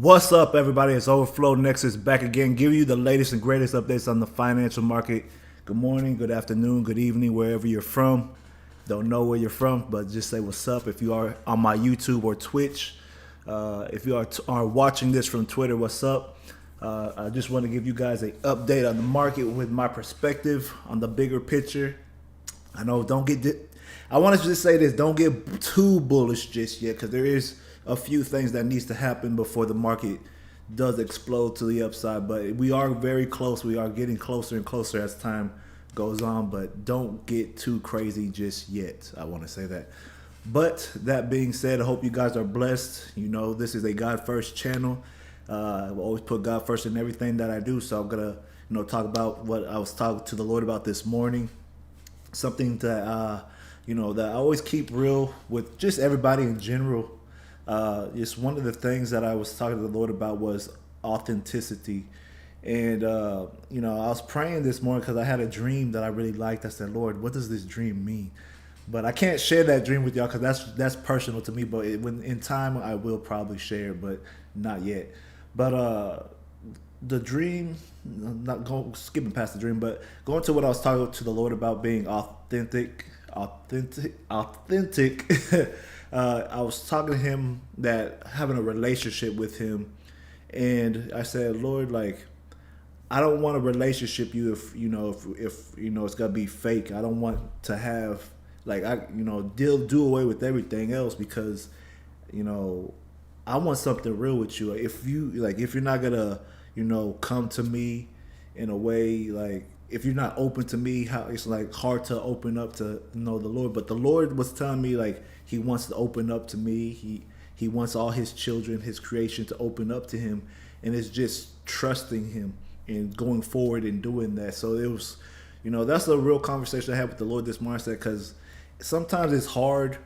What's up, everybody? It's Overflow Nexus back again, giving you the latest and greatest updates on the financial market. Good morning, good afternoon, good evening, wherever you're from. Don't know where you're from, but just say what's up. If you are on my YouTube or Twitch, if you are watching this from Twitter, what's up? I just want to give you guys an update on the market with my perspective on the bigger picture. I know, I want to just say this: don't get too bullish just yet, because there is a few things that needs to happen before the market does explode to the upside. But we are very close. We are getting closer and closer as time goes on. But don't get too crazy just yet. I want to say that. But that being said, I hope you guys are blessed. You know, this is a God first channel. I always put God first in everything that I do. So I'm gonna, talk about what I was talking to the Lord about this morning. Something that that I always keep real with just everybody in general. Just one of the things that I was talking to the Lord about was authenticity. And, I was praying this morning because I had a dream that I really liked. I said, Lord, what does this dream mean? But I can't share that dream with y'all because that's personal to me. But when in time, I will probably share, but not yet. But the dream, skipping past the dream, but going to what I was talking to the Lord about being authentic. I was talking to him that having a relationship with him, and I said, Lord, like, I don't want a relationship if it's gonna be fake. I don't want to have do away with everything else because I want something real with you. If you're not gonna come to me in a way, like, if you're not open to me, how it's like hard to open up to the Lord. But the Lord was telling me, like, he wants to open up to me. He wants all his children, his creation, to open up to him. And it's just trusting him and going forward and doing that. So it was, that's a real conversation I had with the Lord this morning, because sometimes it's hard,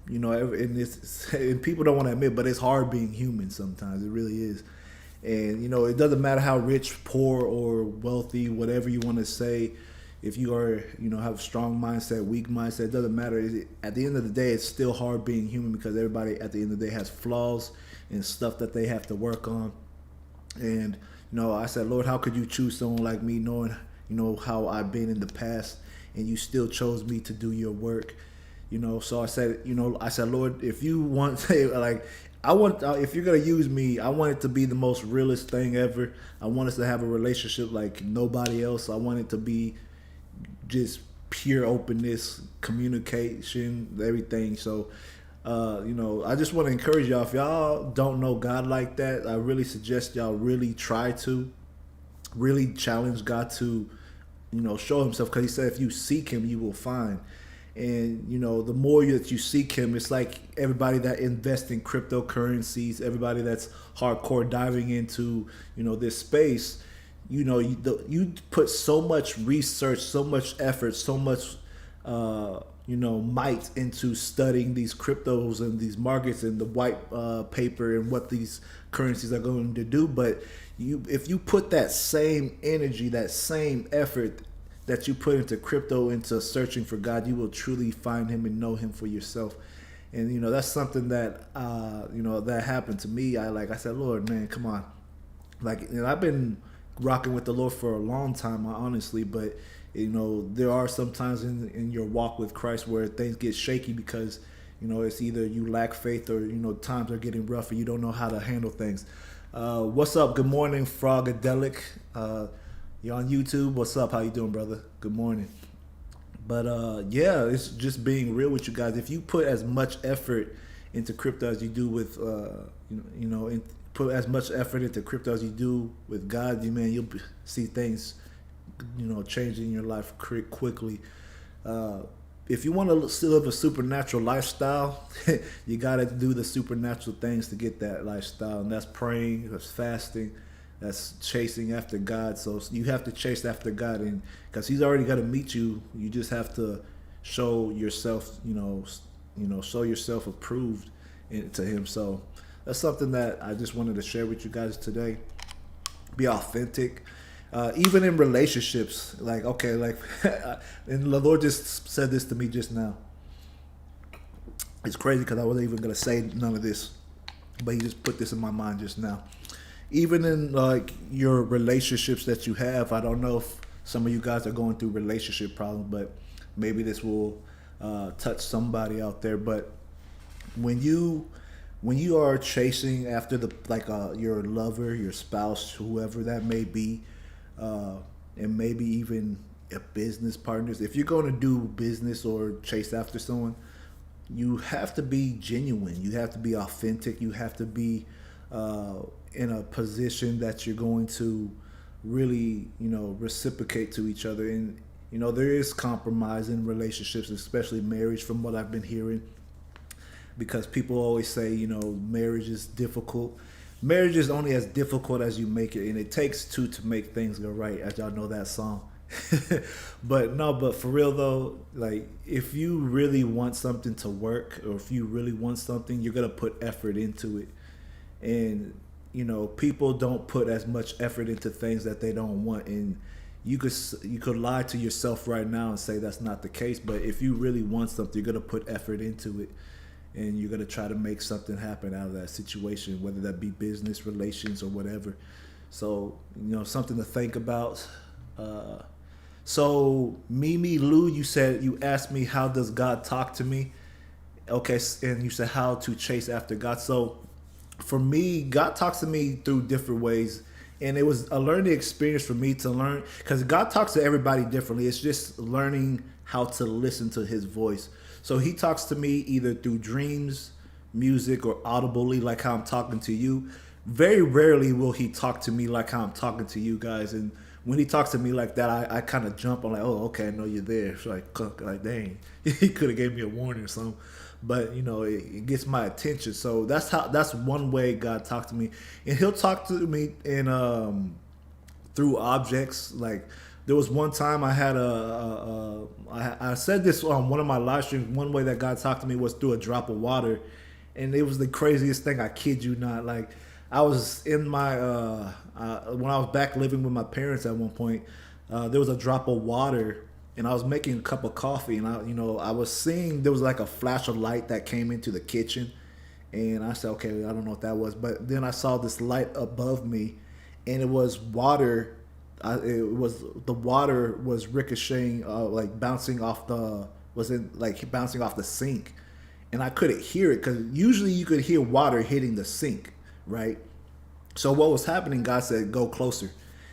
and people don't want to admit, but it's hard being human sometimes. It really is. And, it doesn't matter how rich, poor, or wealthy, whatever you want to say. If you are, have a strong mindset, weak mindset, it doesn't matter. At the end of the day, it's still hard being human, because everybody at the end of the day has flaws and stuff that they have to work on. And, I said, Lord, how could you choose someone like me, knowing, how I've been in the past, and you still chose me to do your work? So I said, Lord, if you want, if you're gonna use me, I want it to be the most realest thing ever. I want us to have a relationship like nobody else. I want it to be just pure openness, communication, everything. So, I just want to encourage y'all. If y'all don't know God like that, I really suggest y'all really try to, really challenge God to, show himself, because he said if you seek him, you will find. And, the more that you seek him, it's like everybody that invests in cryptocurrencies, everybody that's hardcore diving into, this space, you put so much research, so much effort, so much, might into studying these cryptos and these markets and the white paper and what these currencies are going to do. But if you put that same energy, that same effort that you put into crypto, into searching for God, you will truly find him and know him for yourself. And, that's something that, that happened to me. I said, Lord, man, come on. I've been rocking with the Lord for a long time, honestly, but, there are some times in your walk with Christ where things get shaky because, it's either you lack faith or, times are getting rough and you don't know how to handle things. What's up? Good morning, Frogadelic. You're on YouTube. What's up? How you doing, brother? Good morning. But it's just being real with you guys. If you put as much effort into crypto as you do with, put as much effort into crypto as you do with God, you'll see things, change in your life quickly. If you want to still live a supernatural lifestyle, you got to do the supernatural things to get that lifestyle, and that's praying, that's fasting. That's chasing after God. So you have to chase after God, and because he's already got to meet you, you just have to show yourself, show yourself approved to him. So that's something that I just wanted to share with you guys today. Be authentic, even in relationships. And the Lord just said this to me just now. It's crazy because I wasn't even gonna say none of this. but he just put this in my mind just now. Even in like your relationships that you have, I don't know if some of you guys are going through relationship problems, but maybe this will touch somebody out there. But when you are chasing after the like your lover, your spouse, whoever that may be, and maybe even a business partners, if you're going to do business or chase after someone, you have to be genuine. You have to be authentic. You have to be in a position that you're going to really, reciprocate to each other. And there is compromise in relationships, especially marriage, from what I've been hearing, because people always say, marriage is difficult. Marriage is only as difficult as you make it, and it takes two to make things go right, as y'all know that song. but for real though, like if you really want something to work, or if you really want something, you're gonna put effort into it. And people don't put as much effort into things that they don't want, and you could lie to yourself right now and say that's not the case. But if you really want something, you're gonna put effort into it, and you're gonna try to make something happen out of that situation, whether that be business, relations, or whatever. So something to think about. So Mimi Lou, you asked me, how does God talk to me? Okay, and you said how to chase after God. So for me, God talks to me through different ways, and it was a learning experience for me to learn, because God talks to everybody differently. It's just learning how to listen to his voice. So he talks to me either through dreams, music, or audibly, like how I'm talking to you. Very rarely will he talk to me like how I'm talking to you guys. And when he talks to me like that, I kind of jump. I'm like, oh, okay, I know you're there. It's like dang, he could have gave me a warning or something. But it gets my attention. So that's one way God talked to me, and he'll talk to me in through objects. Like there was one time I had I said this on one of my live streams. One way that God talked to me was through a drop of water, and it was the craziest thing. I kid you not. Like I was in my when I was back living with my parents at one point, there was a drop of water, and I was making a cup of coffee, and I was seeing there was like a flash of light that came into the kitchen, and I said, okay, I don't know what that was, but then I saw this light above me, and it was water. The water was ricocheting, like bouncing off bouncing off the sink, and I couldn't hear it because usually you could hear water hitting the sink, right? So what was happening? God said, "Go closer,"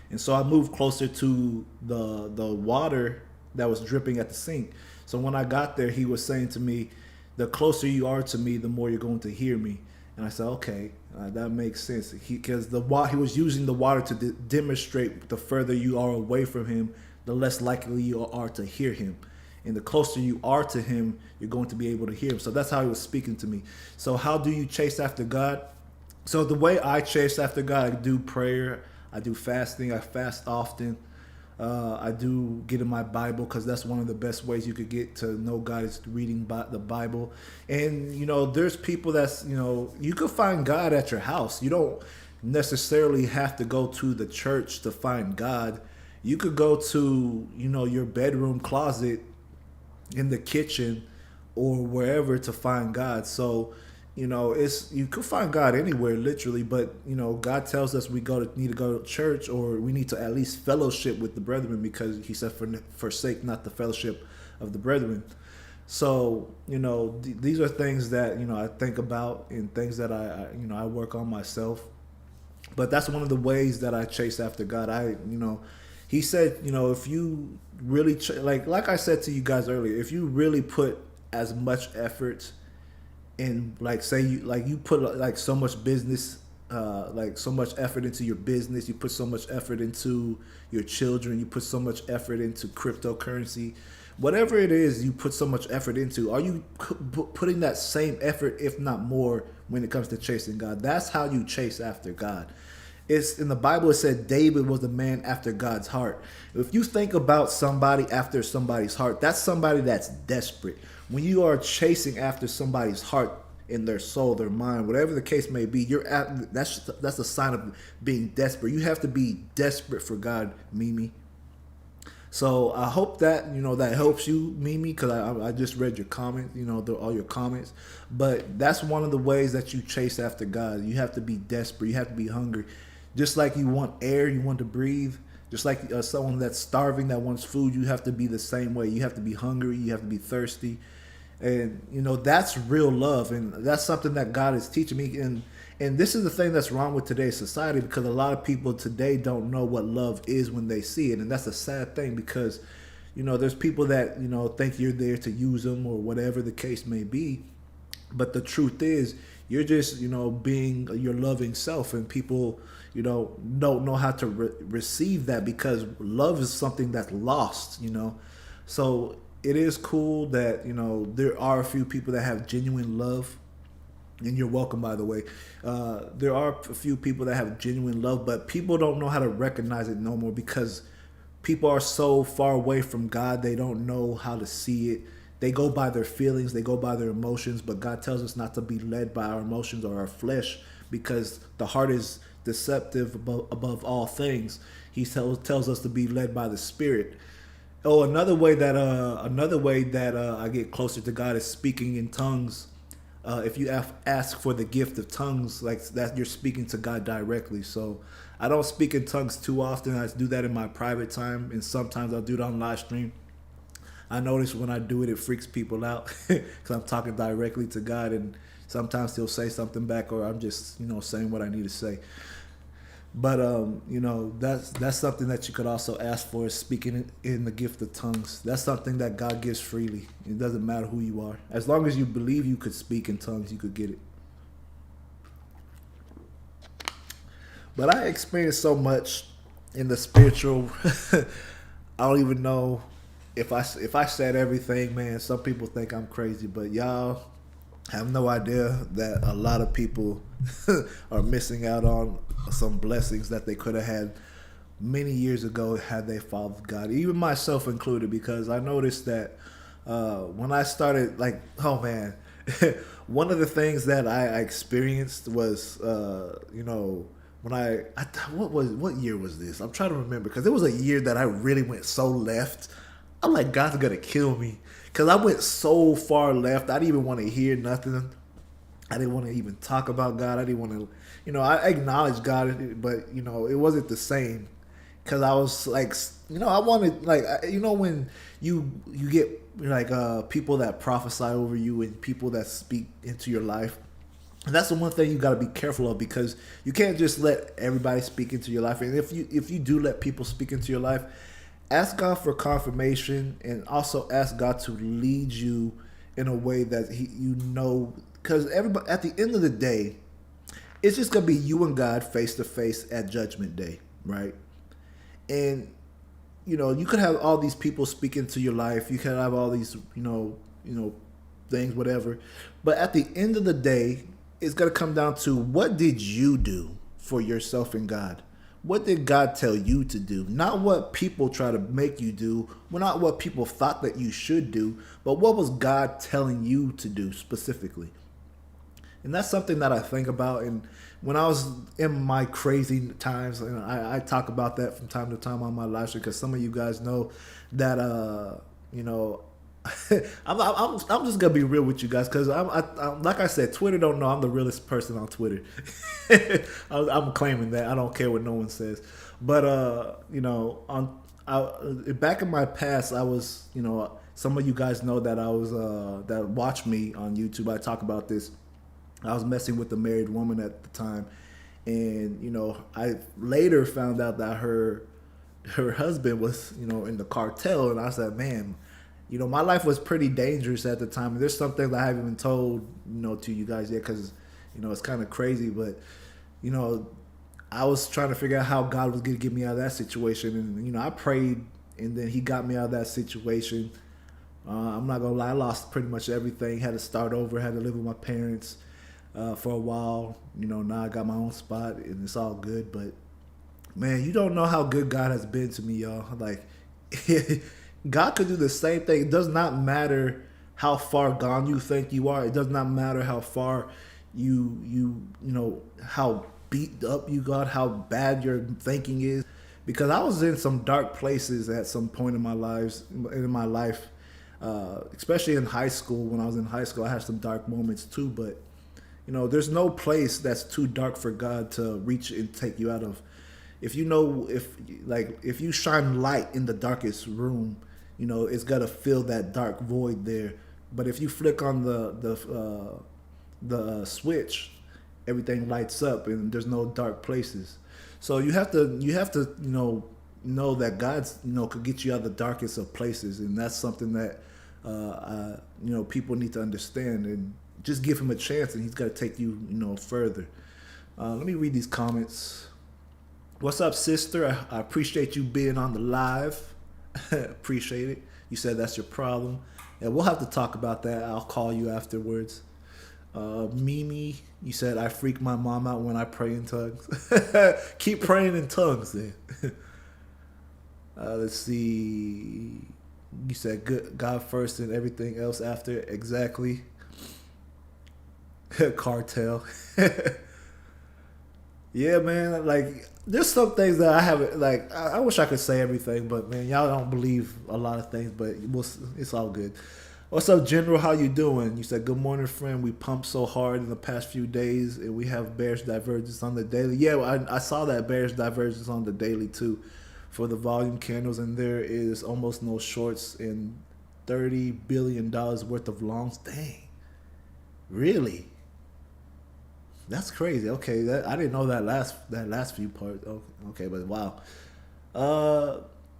and so I moved closer to the water that was dripping at the sink. So when I got there, he was saying to me, "The closer you are to me, the more you're going to hear me." And I said, "Okay, that makes sense." Because he was using the water to demonstrate the further you are away from him, the less likely you are to hear him. And the closer you are to him, you're going to be able to hear him. So that's how he was speaking to me. So how do you chase after God? So the way I chase after God, I do prayer, I do fasting, I fast often. I do get in my Bible, because that's one of the best ways you could get to know God, is reading the Bible. And there's people that's you could find God at your house. You don't necessarily have to go to the church to find God. You could go to your bedroom closet, in the kitchen, or wherever, to find God. So you could find God anywhere, literally, but God tells us we need to go to church, or we need to at least fellowship with the brethren, because he said, forsake not the fellowship of the brethren. So these are things that I think about, and things that I work on myself. But that's one of the ways that I chase after God. He said, if you really like I said to you guys earlier, if you really put as much effort, and say you put like so much business, like so much effort into your business, you put so much effort into your children, you put so much effort into cryptocurrency, whatever it is you put so much effort into, are you putting that same effort, if not more, when it comes to chasing God? That's how you chase after God. It's in the Bible. It said David was the man after God's heart. If you think about somebody after somebody's heart, that's somebody that's desperate. When you are chasing after somebody's heart, in their soul, their mind, whatever the case may be, that's a sign of being desperate. You have to be desperate for God, Mimi. So I hope that that helps you, Mimi, because I just read your comment, all your comments. But that's one of the ways that you chase after God. You have to be desperate. You have to be hungry, just like you want air, you want to breathe. Just like someone that's starving that wants food, you have to be the same way. You have to be hungry. You have to be thirsty, and that's real love, and that's something that God is teaching me. And this is the thing that's wrong with today's society, because a lot of people today don't know what love is when they see it, and that's a sad thing, because there's people that think you're there to use them or whatever the case may be, but the truth is you're just being your loving self, and people don't know how to receive that, because love is something that's lost. So it is cool that there are a few people that have genuine love, and you're welcome, by the way. There are a few people that have genuine love, but people don't know how to recognize it no more, because people are so far away from God, they don't know how to see it. They go by their feelings, they go by their emotions, but God tells us not to be led by our emotions or our flesh, because the heart is deceptive above all things. He tells us to be led by the Spirit. Oh, another way that I get closer to God is speaking in tongues. If you ask for the gift of tongues, like that, you're speaking to God directly. So I don't speak in tongues too often. I do that in my private time, and sometimes I'll do it on live stream. I notice when I do it, it freaks people out, because I'm talking directly to God, and sometimes He'll say something back, or I'm just saying what I need to say. But that's something that you could also ask for, is speaking in the gift of tongues. That's something that God gives freely. It doesn't matter who you are. As long as you believe you could speak in tongues, you could get it. But I experienced so much in the spiritual. I don't even know if I said everything, man. Some people think I'm crazy, but y'all have no idea that a lot of people are missing out on some blessings that they could have had many years ago had they followed God, even myself included, because I noticed that when I started, like, oh man, one of the things that I experienced was, when what year was this? I'm trying to remember, because it was a year that I really went so left. I'm like, God's gonna kill me, because I went so far left. I didn't even want to hear nothing. I didn't want to even talk about God. I didn't want to, I acknowledged God, but it wasn't the same, because I was like, I wanted, like, when you get like people that prophesy over you and people that speak into your life. And that's the one thing you got to be careful of, because you can't just let everybody speak into your life. And if you do let people speak into your life, ask God for confirmation, and also ask God to lead you in a way that because everybody, at the end of the day, it's just gonna be you and God face to face at Judgment Day, right? And you could have all these people speak into your life. You could have all these things, whatever. But at the end of the day, it's gonna come down to, what did you do for yourself and God? What did God tell you to do? Not what people try to make you do. Well, not what people thought that you should do, but what was God telling you to do specifically? And that's something that I think about. And when I was in my crazy times, and I talk about that from time to time on my live stream, because some of you guys know that, I'm just gonna be real with you guys, because I'm like I said, Twitter don't know I'm the realest person on Twitter. I'm claiming that. I don't care what no one says. But back in my past, I was, some of you guys know that I was that watch me on YouTube. I talk about this. I was messing with a married woman at the time, and I later found out that her husband was in the cartel, and I said, man, my life was pretty dangerous at the time. And there's some things I haven't even told, to you guys yet, because, it's kind of crazy. But, I was trying to figure out how God was going to get me out of that situation. And, I prayed, and then He got me out of that situation. I'm not going to lie, I lost pretty much everything. Had to start over, had to live with my parents for a while. Now I got my own spot, and it's all good. But, man, you don't know how good God has been to me, y'all. Like, God could do the same thing. It does not matter how far gone you think you are. It does not matter how far how beat up you got, how bad your thinking is. because I was in some dark places at some point in my life, especially in high school. When I was in high school, I had some dark moments too. But there's no place that's too dark for God to reach and take you out of. If you shine light in the darkest room, it's gotta fill that dark void there. But if you flick on the switch, everything lights up and there's no dark places. So you have to know that God's could get you out of the darkest of places, and that's something that people need to understand, and just give him a chance, and he's got to take you further. Let me read these comments. What's up, sister? I appreciate you being on the live. Appreciate it. You said that's your problem. And we'll have to talk about that. I'll call you afterwards. Mimi, you said I freak my mom out when I pray in tongues. Keep praying in tongues then. Let's see. You said God first and everything else after. Exactly. Cartel. Yeah, man. Like, there's some things that I haven't, like, I wish I could say everything, but man, y'all don't believe a lot of things, but it's all good. What's up, General? How you doing? You said, good morning, friend. We pumped so hard in the past few days, and we have bearish divergence on the daily. Yeah, I saw that bearish divergence on the daily, too, for the volume candles, and there is almost no shorts and $30 billion worth of longs. Dang. Really? That's crazy. Okay, I didn't know that last few parts. Okay, but wow.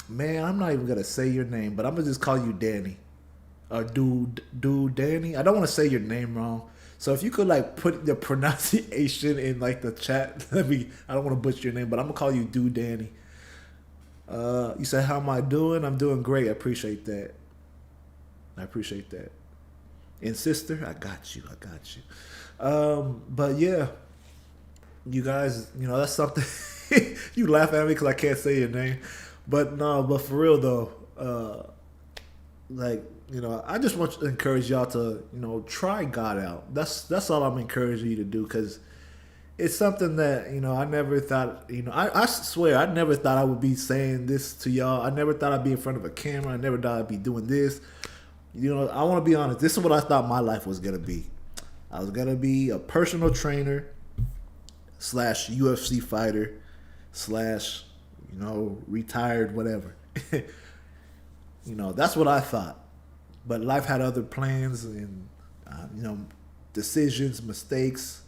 Man, I'm not even gonna say your name, but I'm gonna just call you Danny, or dude Danny. I don't want to say your name wrong, so if you could like put the pronunciation in like the chat. I don't want to butcher your name, but I'm gonna call you Dude Danny. You said, how am I doing? I'm doing great. I appreciate that. And sister, I got you. But yeah, you guys, that's something. You laugh at me because I can't say your name, but no, but for real though, I just want to encourage y'all to, try God out. That's all I'm encouraging you to do, because it's something that, I never thought, I swear, I never thought I would be saying this to y'all. I never thought I'd be in front of a camera. I never thought I'd be doing this. I want to be honest. This is what I thought my life was going to be. I was going to be a personal trainer / UFC fighter / retired, whatever. That's what I thought. But life had other plans and, decisions, mistakes,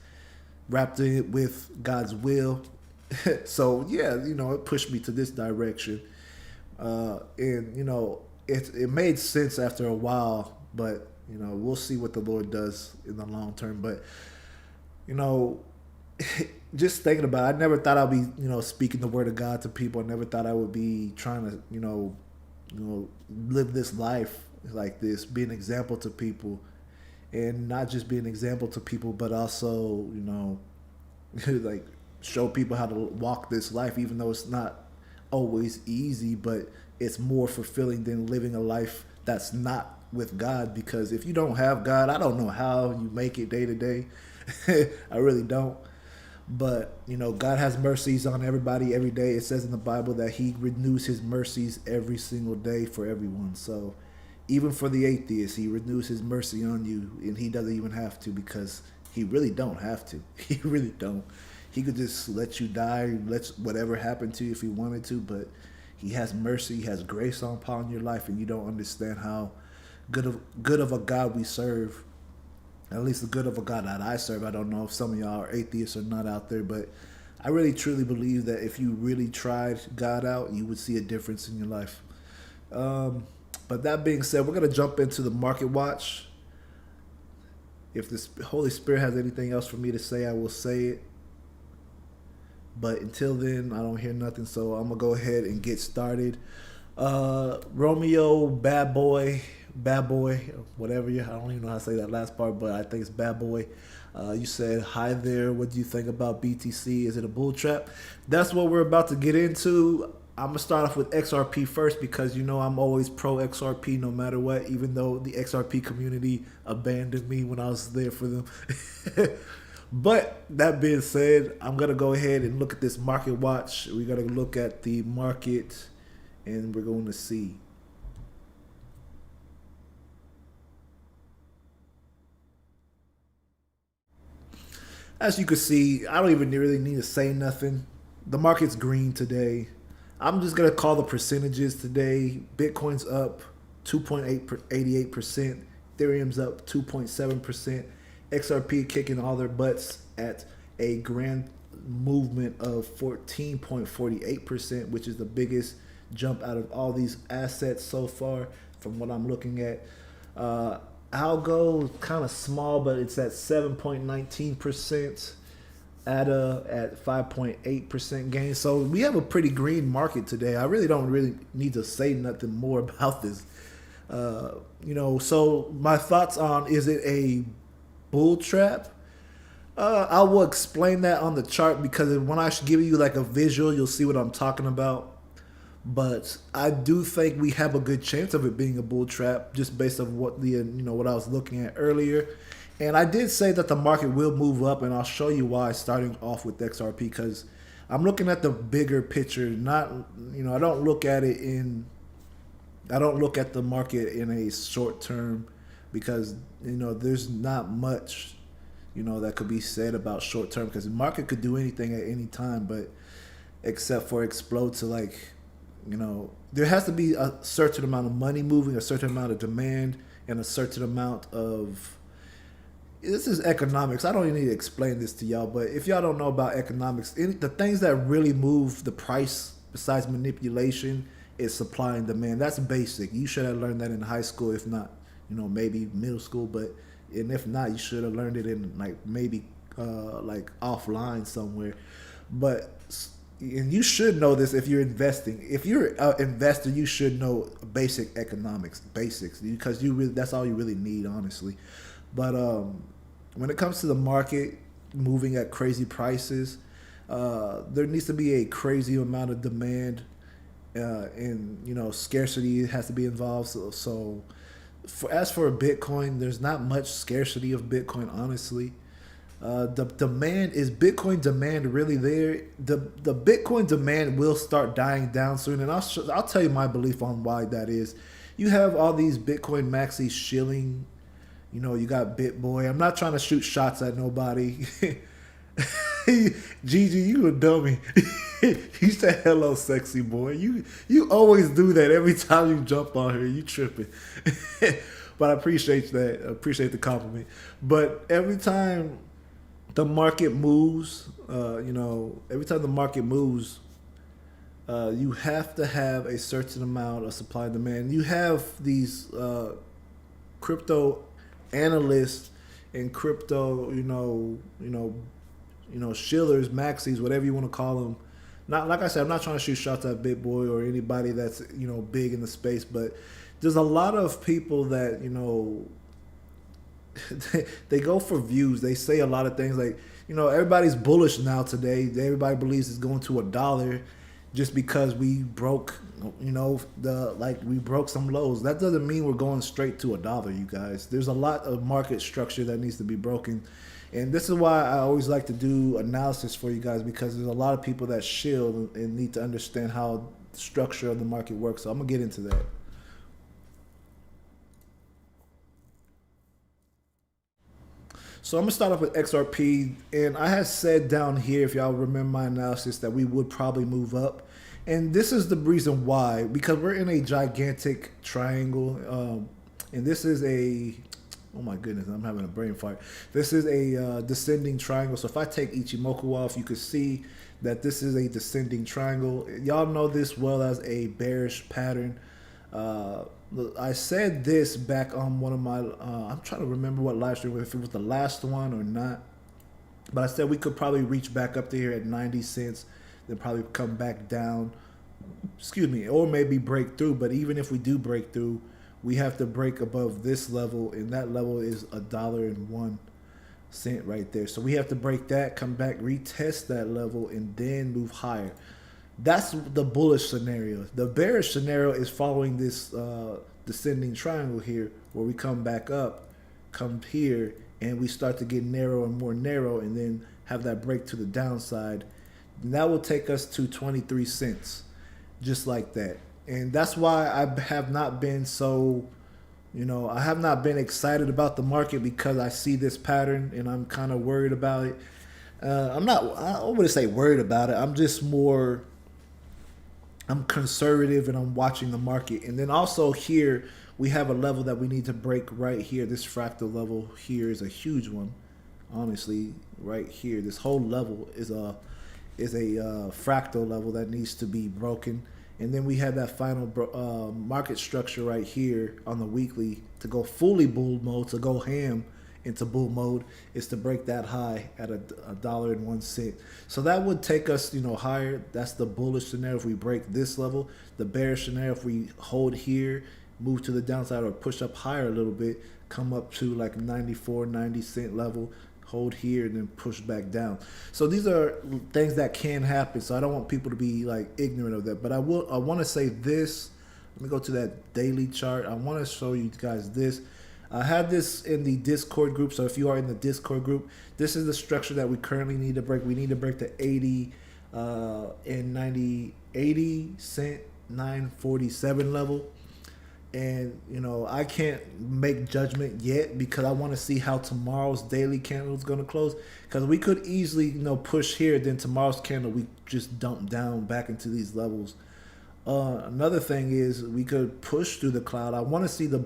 wrapped in it with God's will. So, yeah, it pushed me to this direction. And, it made sense after a while, but, we'll see what the Lord does in the long term. But, just thinking about it, I never thought I'd be, speaking the word of God to people. I never thought I would be trying to, live this life like this, be an example to people, and not just be an example to people, but also, like show people how to walk this life, even though it's not always easy, but it's more fulfilling than living a life that's not with God. Because if you don't have God, I don't know how you make it day to day. I really don't. But, God has mercies on everybody every day. It says in the Bible that he renews his mercies every single day for everyone. So even for the atheist, he renews his mercy on you, and he doesn't even have to, because he really don't have to. He really don't. He could just let you die, let whatever happen to you if he wanted to, but he has mercy, he has grace upon your life, and you don't understand how good of a God we serve. At least the good of a God that I serve. I don't know if some of y'all are atheists or not out there, but I really truly believe that if you really tried God out, you would see a difference in your life. But that being said, we're going to jump into the market watch. If the Holy Spirit has anything else for me to say, I will say it. But until then, I don't hear nothing, so I'm going to go ahead and get started. Romeo, bad boy, whatever I don't even know how to say that last part, but I think it's bad boy. You said, hi there, what do you think about BTC? Is it a bull trap? That's what we're about to get into. I'm going to start off with XRP first, because I'm always pro XRP no matter what, even though the XRP community abandoned me when I was there for them. But that being said, I'm gonna go ahead and look at this market watch. We're gonna look at the market, and we're going to see. As you can see, I don't even really need to say nothing. The market's green today. I'm just gonna call the percentages today. Bitcoin's up 2.88%. Ethereum's up 2.7%. XRP kicking all their butts at a grand movement of 14.48%, which is the biggest jump out of all these assets so far from what I'm looking at. Algo kind of small, but it's at 7.19%. ADA at 5.8% gain. So we have a pretty green market today. I really don't really need to say nothing more about this. So my thoughts on, is it a bull trap? I will explain that on the chart, because when I give you like a visual, you'll see what I'm talking about. But I do think we have a good chance of it being a bull trap, just based on what what I was looking at earlier. And I did say that the market will move up, and I'll show you why, starting off with XRP, because I'm looking at the bigger picture. Not, I don't look at it in, I don't look at the market in a short term, because there's not much that could be said about short term, because the market could do anything at any time, but except for explode to there has to be a certain amount of money moving, a certain amount of demand, and a certain amount of, this is economics. I don't even need to explain this to y'all, but if y'all don't know about economics, the things that really move the price besides manipulation is supply and demand. That's basic. You should have learned that in high school, if not, maybe middle school, and if not, you should have learned it in maybe offline somewhere. But and you should know this if you're investing. If you're an investor, you should know basic economics, basics, because that's all you really need, honestly. But when it comes to the market moving at crazy prices, there needs to be a crazy amount of demand, and scarcity has to be involved. As for Bitcoin, there's not much scarcity of Bitcoin, honestly. The demand, is Bitcoin demand really there? The Bitcoin demand will start dying down soon, and I'll tell you my belief on why that is. You have all these Bitcoin maxis shilling. You got BitBoy. I'm not trying to shoot shots at nobody. Gigi, you a dummy. You said hello, sexy boy. You always do that every time you jump on here. You tripping. But I appreciate that. I appreciate the compliment. But every time the market moves, you have to have a certain amount of supply and demand. You have these crypto analysts and crypto, shillers, maxis, whatever you want to call them. Not, like I said, I'm not trying to shoot shots at BitBoy or anybody that's big in the space, but there's a lot of people that they go for views. They say a lot of things like, everybody's bullish now today. Everybody believes it's going to $1 just because we broke, we broke some lows. That doesn't mean we're going straight to $1, you guys. There's a lot of market structure that needs to be broken. And this is why I always like to do analysis for you guys, because there's a lot of people that shill and need to understand how the structure of the market works. So I'm going to get into that. So I'm going to start off with XRP. And I had said down here, if y'all remember my analysis, that we would probably move up. And this is the reason why, because we're in a gigantic triangle. And this is oh my goodness, I'm having a brain fart. This is a descending triangle. So if I take Ichimoku off, you can see that this is a descending triangle. Y'all know this well as a bearish pattern. I said this back on one of my, I'm trying to remember what live stream, if it was the last one or not. But I said we could probably reach back up to here at 90 cents, then probably come back down, or maybe break through. But even if we do break through, we have to break above this level, and that level is $1.01 right there. So we have to break that, come back, retest that level, and then move higher. That's the bullish scenario. The bearish scenario is following this descending triangle here, where we come back up, come here, and we start to get narrow and more narrow, and then have that break to the downside, and that will take us to 23 cents, just like that. And that's why I have not been so, I have not been excited about the market, because I see this pattern and I'm kind of worried about it. I wouldn't say worried about it. I'm just more, I'm conservative and I'm watching the market. And then also here, we have a level that we need to break right here. This fractal level here is a huge one. Honestly, right here, this whole level is a fractal level that needs to be broken. And then we have that final market structure right here on the weekly to go fully bull mode, to go ham into bull mode, is to break that high at $1.01. So that would take us, higher. That's the bullish scenario if we break this level. The bearish scenario if we hold here, move to the downside or push up higher a little bit, come up to like 94, 90 cent level, hold here and then push back down. So these are things that can happen. So I don't want people to be like ignorant of that. But I want to say this. Let me go to that daily chart. I want to show you guys this. I had this in the Discord group. So if you are in the Discord group, this is the structure that we currently need to break. We need to break the 80 and 80 cent 947 level. And, I can't make judgment yet because I want to see how tomorrow's daily candle is going to close. Because we could easily, push here. Then tomorrow's candle, we just dump down back into these levels. Another thing is we could push through the cloud. I want to see the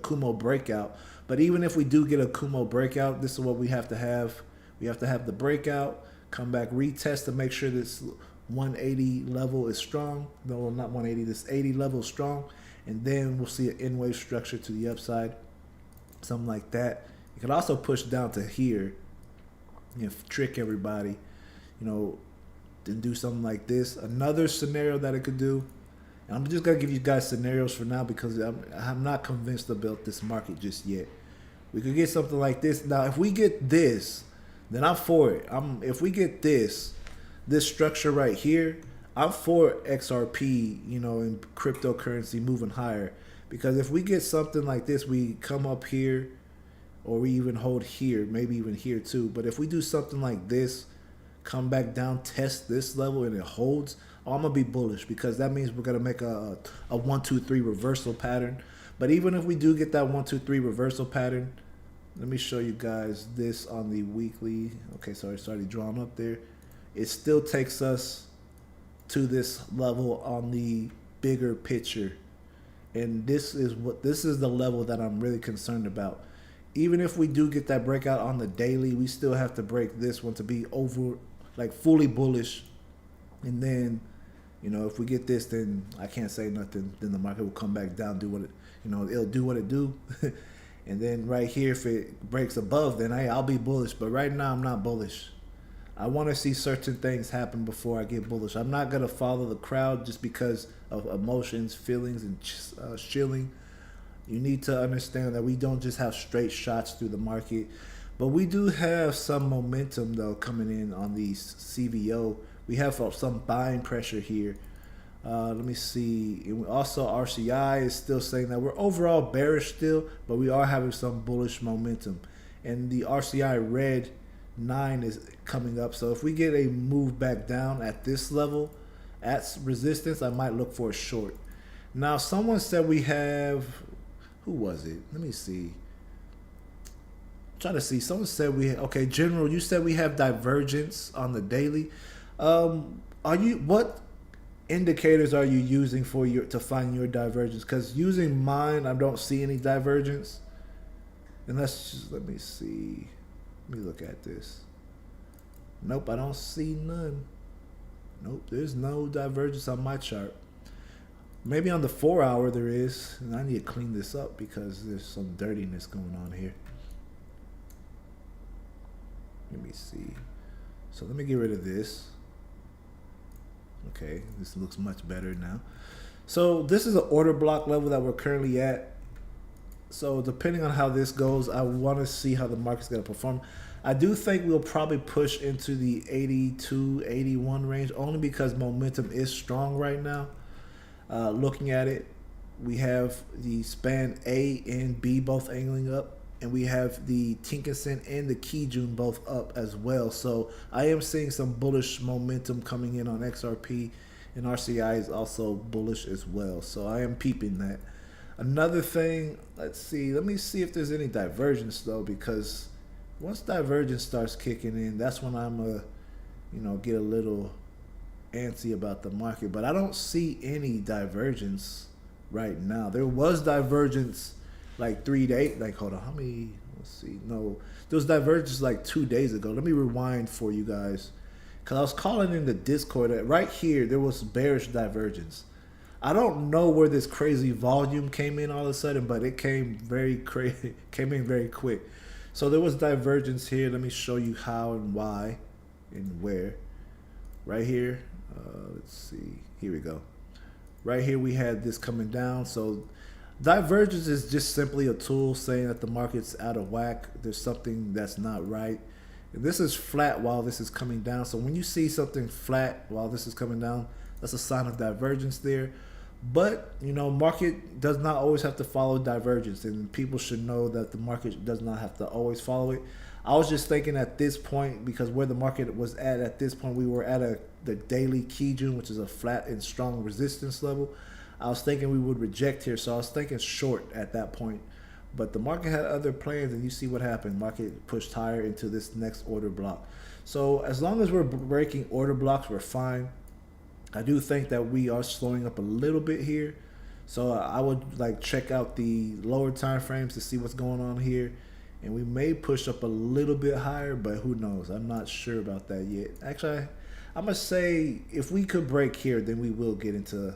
Kumo breakout. But even if we do get a Kumo breakout, this is what we have to have. We have to have the breakout, come back, retest to make sure this 180 level is strong. No, not 180, this 80 level is strong. And then we'll see an N-wave structure to the upside, something like that. You can also push down to here, trick everybody, and do something like this. Another scenario that it could do, and I'm just going to give you guys scenarios for now because I'm not convinced about this market just yet. We could get something like this. Now, if we get this, then I'm for it. If we get this structure right here, I'm for XRP, in cryptocurrency moving higher. Because if we get something like this, we come up here, or we even hold here, maybe even here too. But if we do something like this, come back down, test this level, and it holds, I'm going to be bullish, because that means we're going to make a 1, 2, 3 reversal pattern. But even if we do get that 1, 2, 3 reversal pattern, let me show you guys this on the weekly. Okay, so it's already drawn up there. It still takes us to this level on the bigger picture, and this is the level that I'm really concerned about. Even if we do get that breakout on the daily, we still have to break this one to be over, like fully bullish. And then, if we get this, then I can't say nothing. Then the market will come back down, do what it, it'll do what it do. And then right here, if it breaks above, then I'll be bullish. But right now, I'm not bullish. I want to see certain things happen before I get bullish. I'm not going to follow the crowd just because of emotions, feelings, and shilling. You need to understand that we don't just have straight shots through the market. But we do have some momentum, though, coming in on the CVO. We have some buying pressure here. Let me see. And also, RCI is still saying that we're overall bearish still, but we are having some bullish momentum. And the RCI red 9 is coming up. So if we get a move back down at this level, at resistance, I might look for a short. Now, someone said we have, who was it? Let me see. I'm trying to see. Someone said okay, General, you said we have divergence on the daily. What indicators are you using to find your divergence? Because using mine, I don't see any divergence. And let me see. Let me look at this. Nope, I don't see none. Nope, there's no divergence on my chart. Maybe on the 4-hour there is, and I need to clean this up because there's some dirtiness going on here. Let me see. So let me get rid of this. Okay, this looks much better now. So this is an order block level that we're currently at. So depending on how this goes, I want to see how the market's going to perform. I do think we'll probably push into the 82, 81 range, only because momentum is strong right now. Looking at it, we have the span A and B both angling up, and we have the Tinkerson and the Kijun both up as well. So I am seeing some bullish momentum coming in on XRP, and RCI is also bullish as well. So I am peeping that. Another thing, let me see if there's any divergence though, because once divergence starts kicking in, that's when I'm get a little antsy about the market. But I don't see any divergence right now. There was divergence like 3 days, like hold on, how many, let's see, no, there was divergence like 2 days ago. Let me rewind for you guys, because I was calling in the Discord that right here there was bearish divergence. I don't know where this crazy volume came in all of a sudden, but it came came in very quick. So there was divergence here. Let me show you how and why and where. Right here, let's see, here we go. Right here we had this coming down. So divergence is just simply a tool saying that the market's out of whack. There's something that's not right. And this is flat while this is coming down. So when you see something flat while this is coming down, that's a sign of divergence there. But, market does not always have to follow divergence, and people should know that the market does not have to always follow it. I was just thinking at this point, because where the market was at this point, we were at the daily Kijun, which is a flat and strong resistance level. I was thinking we would reject here, so I was thinking short at that point. But the market had other plans, and you see what happened. Market pushed higher into this next order block. So as long as we're breaking order blocks, we're fine. I do think that we are slowing up a little bit here. So I would check out the lower time frames to see what's going on here. And we may push up a little bit higher, but who knows? I'm not sure about that yet. Actually, I'm going to say if we could break here, then we will get into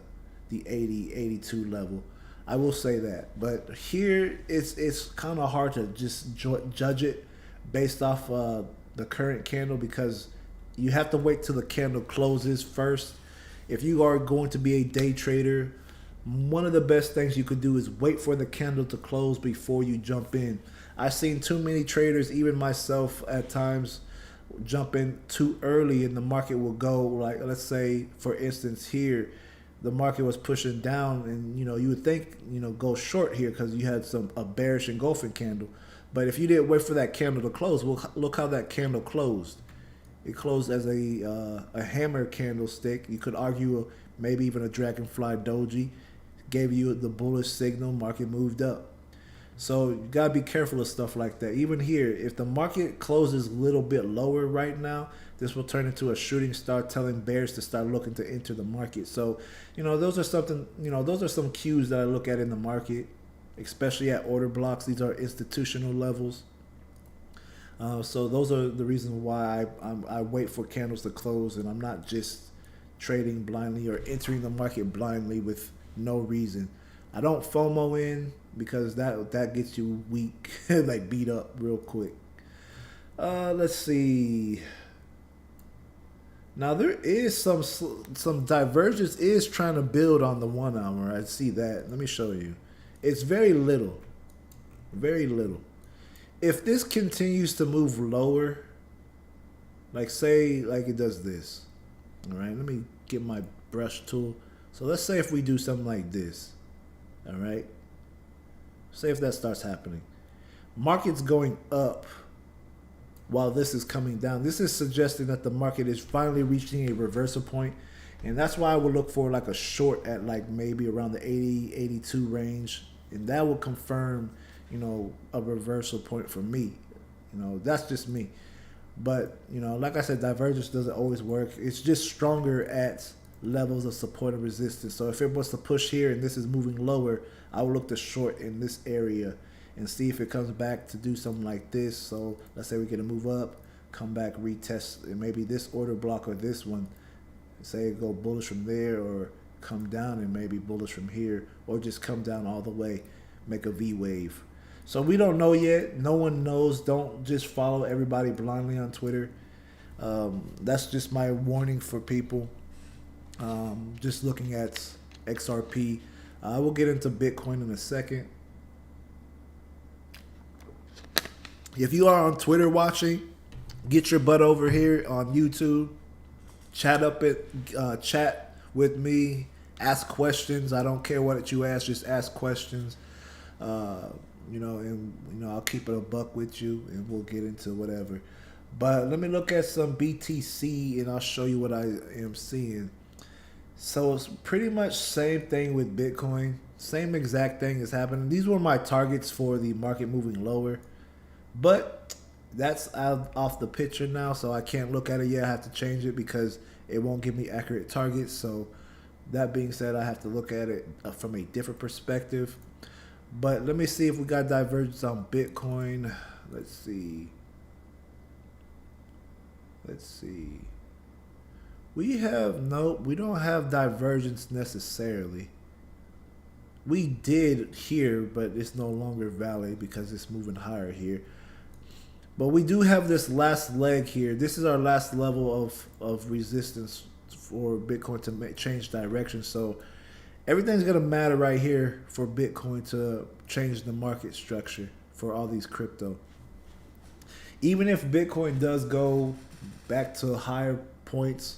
the 80, 82 level. I will say that. But here, it's kind of hard to just judge it based off the current candle, because you have to wait till the candle closes first. If you are going to be a day trader, one of the best things you could do is wait for the candle to close before you jump in. I've seen too many traders, even myself at times, jump in too early, and the market will go, like, let's say, for instance, here, the market was pushing down, and you would think, go short here because you had a bearish engulfing candle. But if you didn't wait for that candle to close, well, look how that candle closed. It closed as a hammer candlestick. You could argue maybe even a dragonfly doji. Gave you the bullish signal. Market moved up. So you gotta be careful of stuff like that. Even here, if the market closes a little bit lower right now, this will turn into a shooting star, telling bears to start looking to enter the market. So those are some cues that I look at in the market, especially at order blocks. These are institutional levels. So those are the reasons why I wait for candles to close, and I'm not just trading blindly or entering the market blindly with no reason. I don't FOMO in, because that gets you weak, like beat up real quick. Let's see. Now there is some divergence is trying to build on the 1 hour. I see that. Let me show you. It's very little. Very little. If this continues to move lower, say it does this. All right, let me get my brush tool. So let's say if we do something like this. All right. Say if that starts happening. Market's going up while this is coming down. This is suggesting that the market is finally reaching a reversal point. And that's why I would look for a short at maybe around the 80, 82 range. And that will confirm a reversal point for me. That's just me. But, like I said, divergence doesn't always work. It's just stronger at levels of support and resistance. So if it was to push here and this is moving lower, I will look to short in this area and see if it comes back to do something like this. So let's say we get a move up, come back, retest, and maybe this order block or this one, say it go bullish from there, or come down and maybe bullish from here, or just come down all the way, make a V wave. So we don't know yet. No one knows. Don't just follow everybody blindly on Twitter. That's just my warning for people. Just looking at XRP. We'll get into Bitcoin in a second. If you are on Twitter watching, get your butt over here on YouTube. Chat with me. Ask questions. I don't care what you ask. Just ask questions. and I'll keep it a buck with you, and we'll get into whatever. But let me look at some BTC, and I'll show you what I am seeing. So it's pretty much same thing with Bitcoin. Same exact thing is happening. These were my targets for the market moving lower, but that's out off the picture now, so I can't look at it yet. I have to change it because it won't give me accurate targets. So that being said, I have to look at it from a different perspective. But let me see if we got divergence on Bitcoin. Let's see. We don't have divergence necessarily. We did here, but it's no longer valid because it's moving higher here. But we do have this last leg here. This is our last level of resistance for Bitcoin to change direction. So everything's going to matter right here for Bitcoin to change the market structure for all these crypto. Even if Bitcoin does go back to higher points,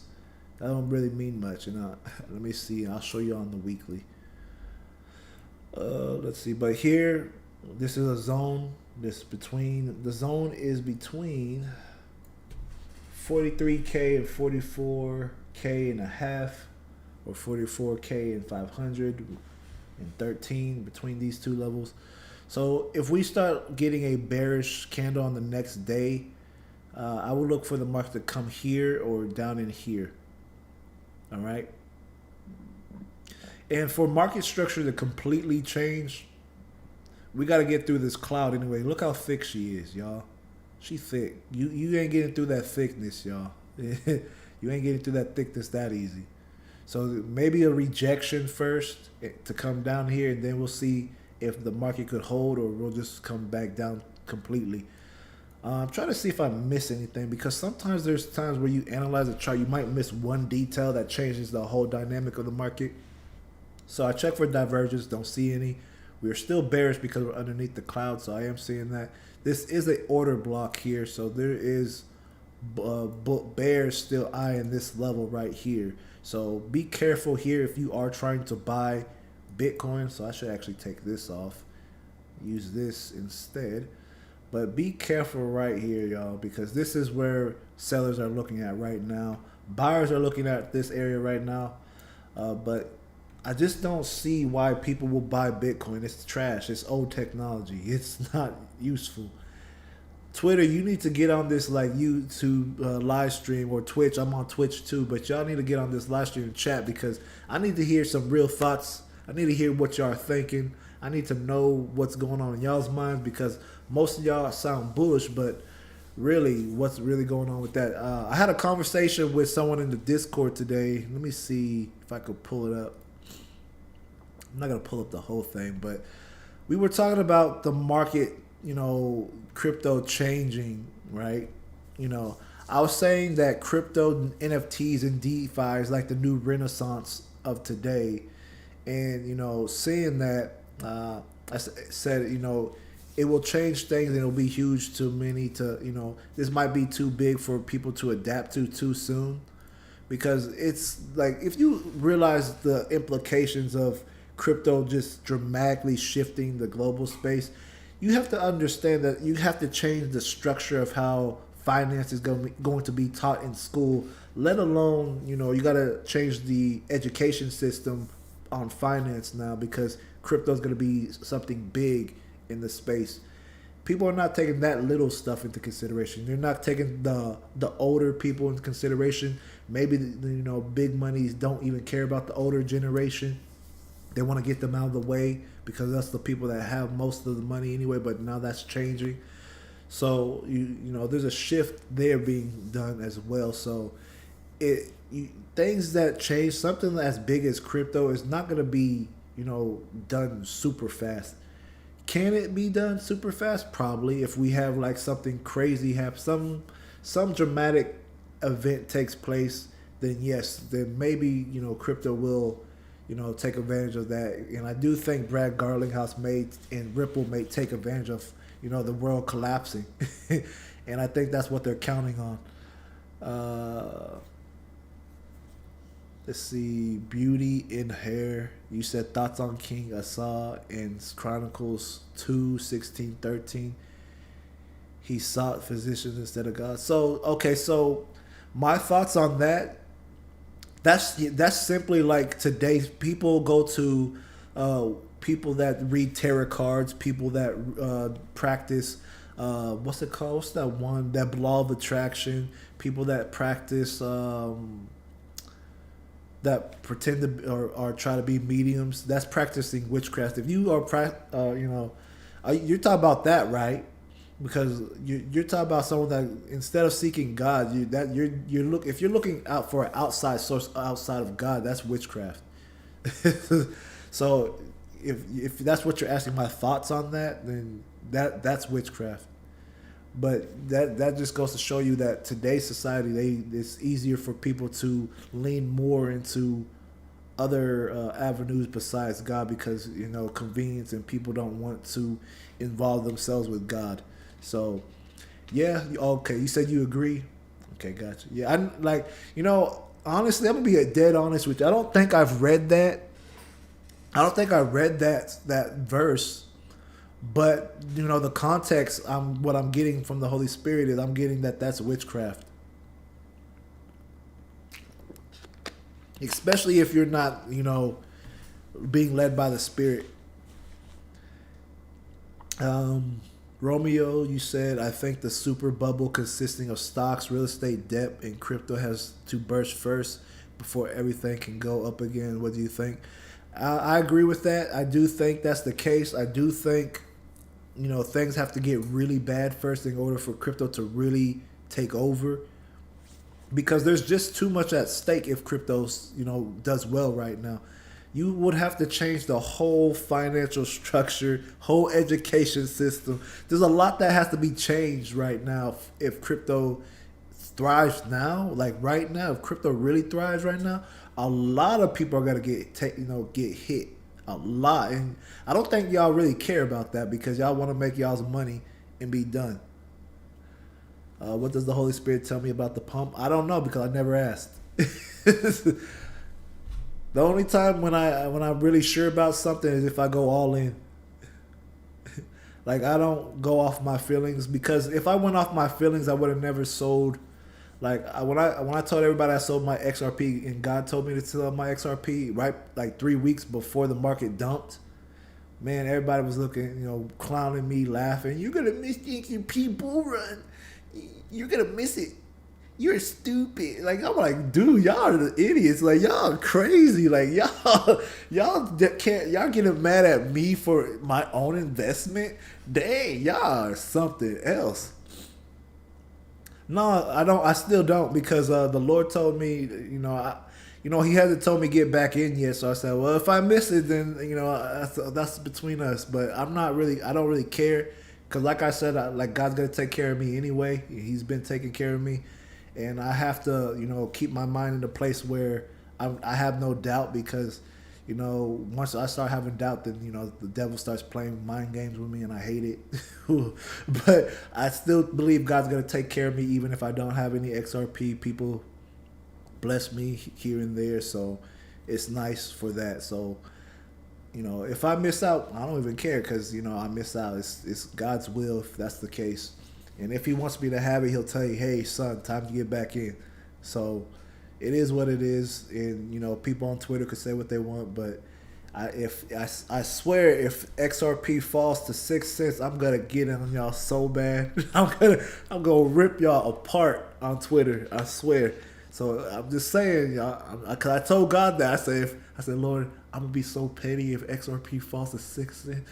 that don't really mean much. Let me see. I'll show you on the weekly. Let's see. But here, this is a zone. The zone is between 43K and 44K and a half, or 44K and 500 and 13, between these two levels. So if we start getting a bearish candle on the next day, I would look for the market to come here or down in here. All right. And for market structure to completely change, we got to get through this cloud anyway. Look how thick she is, y'all. She thick. You ain't getting through that thickness, y'all. You ain't getting through that thickness that easy. So maybe a rejection first to come down here, and then we'll see if the market could hold, or we'll just come back down completely. I'm trying to see if I miss anything, because sometimes there's times where you analyze a chart, you might miss one detail that changes the whole dynamic of the market. So I check for divergence, don't see any. We're still bearish because we're underneath the cloud, so I am seeing that. This is an order block here, so there is bears still eyeing this level right here. So be careful here if you are trying to buy Bitcoin. So I should actually take this off, use this instead. But be careful right here, y'all, because this is where sellers are looking at right now. Buyers are looking at this area right now, but I just don't see why people will buy Bitcoin. It's trash. It's old technology. It's not useful. Twitter, you need to get on this like YouTube live stream, or Twitch. I'm on Twitch too, but y'all need to get on this live stream and chat, because I need to hear some real thoughts. I need to hear what y'all are thinking. I need to know what's going on in y'all's minds, because most of y'all sound bullish, but really, what's really going on with that? I had a conversation with someone in the Discord today. Let me see if I could pull it up. I'm not going to pull up the whole thing, but we were talking about the market, crypto changing, right? I was saying that crypto, NFTs, and DeFi is like the new renaissance of today. And, seeing that, I said, it will change things, and it'll be huge to many this might be too big for people to adapt to too soon. Because it's like, if you realize the implications of crypto just dramatically shifting the global space, you have to understand that you have to change the structure of how finance is going to be taught in school, let alone, you got to change the education system on finance now, because crypto is going to be something big in the space. People are not taking that little stuff into consideration. They're not taking the older people into consideration. Maybe big monies don't even care about the older generation. They want to get them out of the way, because that's the people that have most of the money anyway. But now that's changing. So there's a shift there being done as well. So things that change, something as big as crypto is not going to be done super fast. Can it be done super fast? Probably, if we have like something crazy happen, some dramatic event takes place, then yes, then maybe crypto will take advantage of that. And I do think Brad Garlinghouse and Ripple may take advantage of the world collapsing. And I think that's what they're counting on. Let's see. Beauty in hair. You said thoughts on King Asa in Chronicles 2:16-13. He sought physicians instead of God. So okay, so my thoughts on that. That's simply like today's people go to uh, people that read tarot cards, people that practice what's it called? What's that one? That law of attraction. People that practice that pretend to or try to be mediums. That's practicing witchcraft. If you are you're talking about that, right? Because you're talking about someone that instead of seeking God, you're look if you're looking out for an outside source outside of God, that's witchcraft. So if that's what you're asking my thoughts on that, then that's witchcraft. But that just goes to show you that today's society, it's easier for people to lean more into other avenues besides God because convenience and people don't want to involve themselves with God. So yeah, okay. You said you agree. Okay, gotcha. Yeah, I like honestly, I'm gonna be dead honest with you. I don't think I've read that. I don't think I read that verse. But the context, what I'm getting from the Holy Spirit is I'm getting that that's witchcraft, especially if you're not being led by the Spirit. Romeo, you said I think the super bubble consisting of stocks, real estate, debt, and crypto has to burst first before everything can go up again. What do you think? I agree with that. I do think that's the case. I do think things have to get really bad first in order for crypto to really take over because there's just too much at stake if crypto does well right now. You would have to change the whole financial structure, whole education system. There's a lot that has to be changed right now if crypto thrives now. Like right now, if crypto really thrives right now, a lot of people are gonna get hit a lot, and I don't think y'all really care about that because y'all want to make y'all's money and be done. What does the Holy Spirit tell me about the pump? I don't know because I never asked. The only time when I'm really sure about something is if I go all in. Like I don't go off my feelings because if I went off my feelings, I would have never sold. Like when I told everybody I sold my XRP and God told me to sell my XRP right like 3 weeks before the market dumped, man, everybody was looking, clowning me, laughing. You're gonna miss the XRP bull run. You're gonna miss it. You're stupid. Like I'm like, dude, y'all are the idiots. Like y'all are crazy. Like y'all can't y'all getting mad at me for my own investment. Dang, y'all are something else. No, I don't. I still don't because the Lord told me, He hasn't told me get back in yet. So I said, well, if I miss it, then that's between us. But I'm not really. I don't really care because, like I said, like God's gonna take care of me anyway. He's been taking care of me, and I have to, keep my mind in a place where I have no doubt because, once I start having doubt, then the devil starts playing mind games with me, and I hate it. But I still believe God's gonna take care of me, even if I don't have any XRP. People bless me here and there, so it's nice for that. So, if I miss out, I don't even care because I miss out. It's God's will if that's the case, and if He wants me to have it, He'll tell you, "Hey, son, time to get back in." So it is what it is, and people on Twitter could say what they want, but I swear if XRP falls to 6 cents, I'm gonna get in on y'all so bad. I'm gonna rip y'all apart on Twitter. I swear. So I'm just saying, y'all. Cause I told God that I said, Lord, I'm gonna be so petty if XRP falls to 6 cents.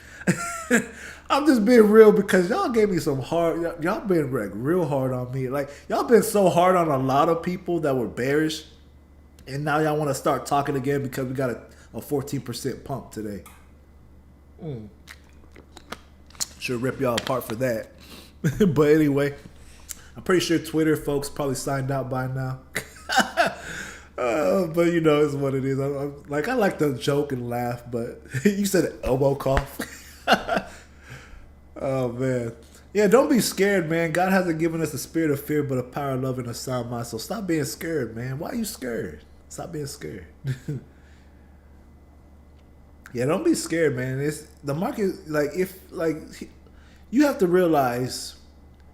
I'm just being real because y'all gave me some hard. Y'all been like real hard on me. Like y'all been so hard on a lot of people that were bearish, and now y'all want to start talking again because we got a 14% pump today. Should rip y'all apart for that. But anyway, I'm pretty sure Twitter folks probably signed out by now. But it's what it is. I like to joke and laugh, but you said elbow cough. Oh man. Yeah, don't be scared, man. God hasn't given us the spirit of fear, but a power of love and a sound mind. So stop being scared, man. Why are you scared? Stop being scared. Yeah, don't be scared, man. It's the market. Like if like you have to realize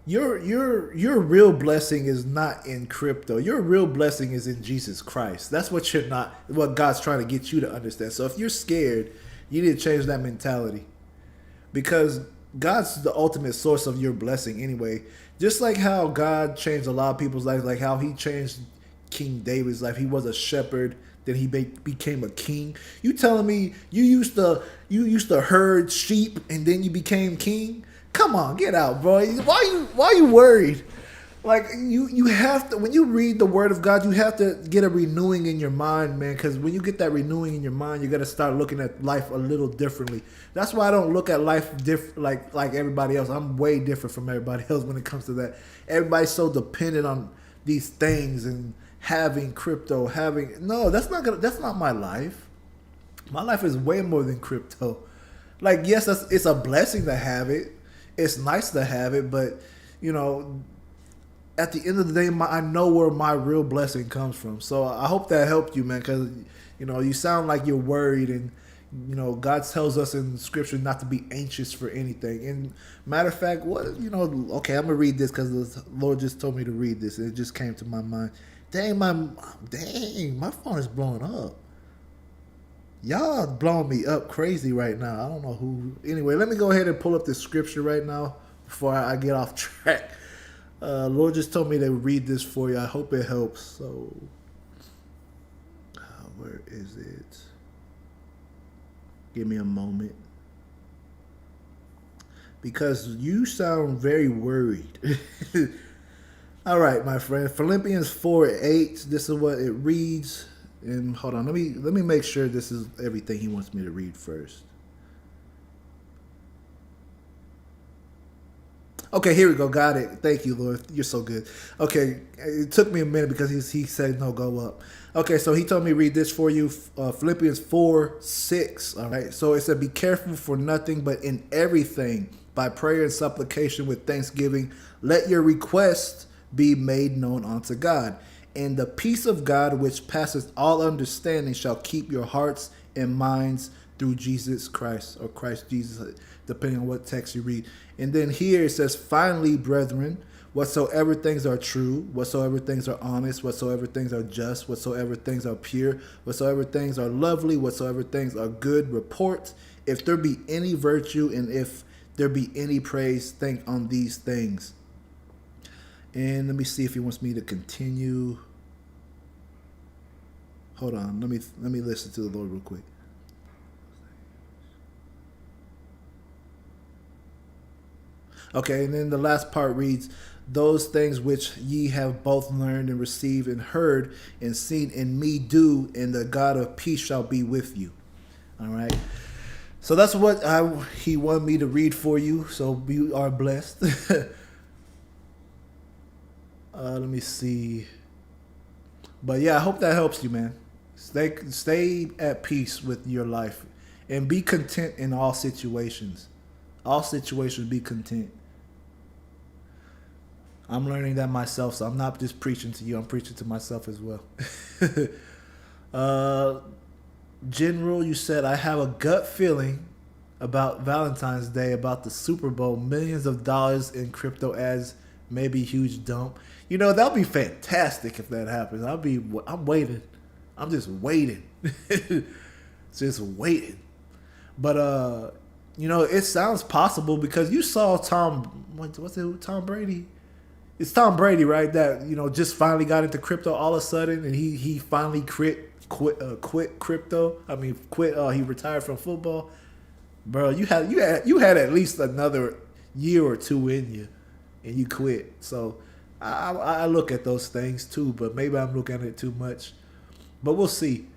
your real blessing is not in crypto. Your real blessing is in Jesus Christ. That's what you're not. What God's trying to get you to understand. So if you're scared, you need to change that mentality because God's the ultimate source of your blessing anyway. Just like how God changed a lot of people's lives, like how He changed King David's life. He was a shepherd, then he became a king. You telling me you used to herd sheep and then you became king? Come on, get out, bro. Why you worried? Like you have to when you read the word of God, you have to get a renewing in your mind, man. Because when you get that renewing in your mind, you got to start looking at life a little differently. That's why I don't look at life like everybody else. I'm way different from everybody else when it comes to that. Everybody's so dependent on these things and having crypto, no, that's not my life. My life is way more than crypto. Like yes, it's a blessing to have it. It's nice to have it, but you know at the end of the day, I know where my real blessing comes from. So I hope that helped you, man, because you sound like you're worried, and God tells us in Scripture not to be anxious for anything. And matter of fact, okay, I'm gonna read this because the Lord just told me to read this, and it just came to my mind. My phone is blowing up. Y'all blowing me up crazy right now. I don't know who. Anyway, let me go ahead and pull up this scripture right now before I get off track. Lord just told me to read this for you. I hope it helps. So, where is it? Give me a moment. Because you sound very worried. All right, my friend. Philippians 4:8. This is what it reads. And hold on, let me make sure this is everything he wants me to read first. Okay, here we go. Got it. Thank you, Lord. You're so good. Okay, it took me a minute because he said no, go up. Okay, so he told me to read this for you, Philippians 4:6. All right, so it said, "Be careful for nothing, but in everything, by prayer and supplication with thanksgiving, let your requests be made known unto God. And the peace of God, which passeth all understanding, shall keep your hearts and minds through Jesus Christ," or Christ Jesus, depending on what text you read. And then here it says, "Finally, brethren, whatsoever things are true, whatsoever things are honest, whatsoever things are just, whatsoever things are pure, whatsoever things are lovely, whatsoever things are good report, if there be any virtue and if there be any praise, think on these things." And let me see if he wants me to continue. Hold on, let me listen to the Lord real quick. Okay, and then the last part reads, "Those things which ye have both learned and received and heard and seen in me do, and the God of peace shall be with you." All right. So that's what he wanted me to read for you. So you are blessed. Let me see. But yeah, I hope that helps you, man. Stay at peace with your life and be content in all situations. All situations, be content. I'm learning that myself, so I'm not just preaching to you. I'm preaching to myself as well. General, you said, "I have a gut feeling about Valentine's Day, about the Super Bowl, millions of dollars in crypto ads, maybe huge dump." That'll be fantastic if that happens. I'm waiting. I'm just waiting. Just waiting. But, it sounds possible because you saw Tom Brady? It's Tom Brady, right? That, just finally got into crypto all of a sudden, and he finally quit crypto. I mean, he retired from football. Bro, you had at least another year or two in you, and you quit. So I look at those things too, but maybe I'm looking at it too much. But we'll see.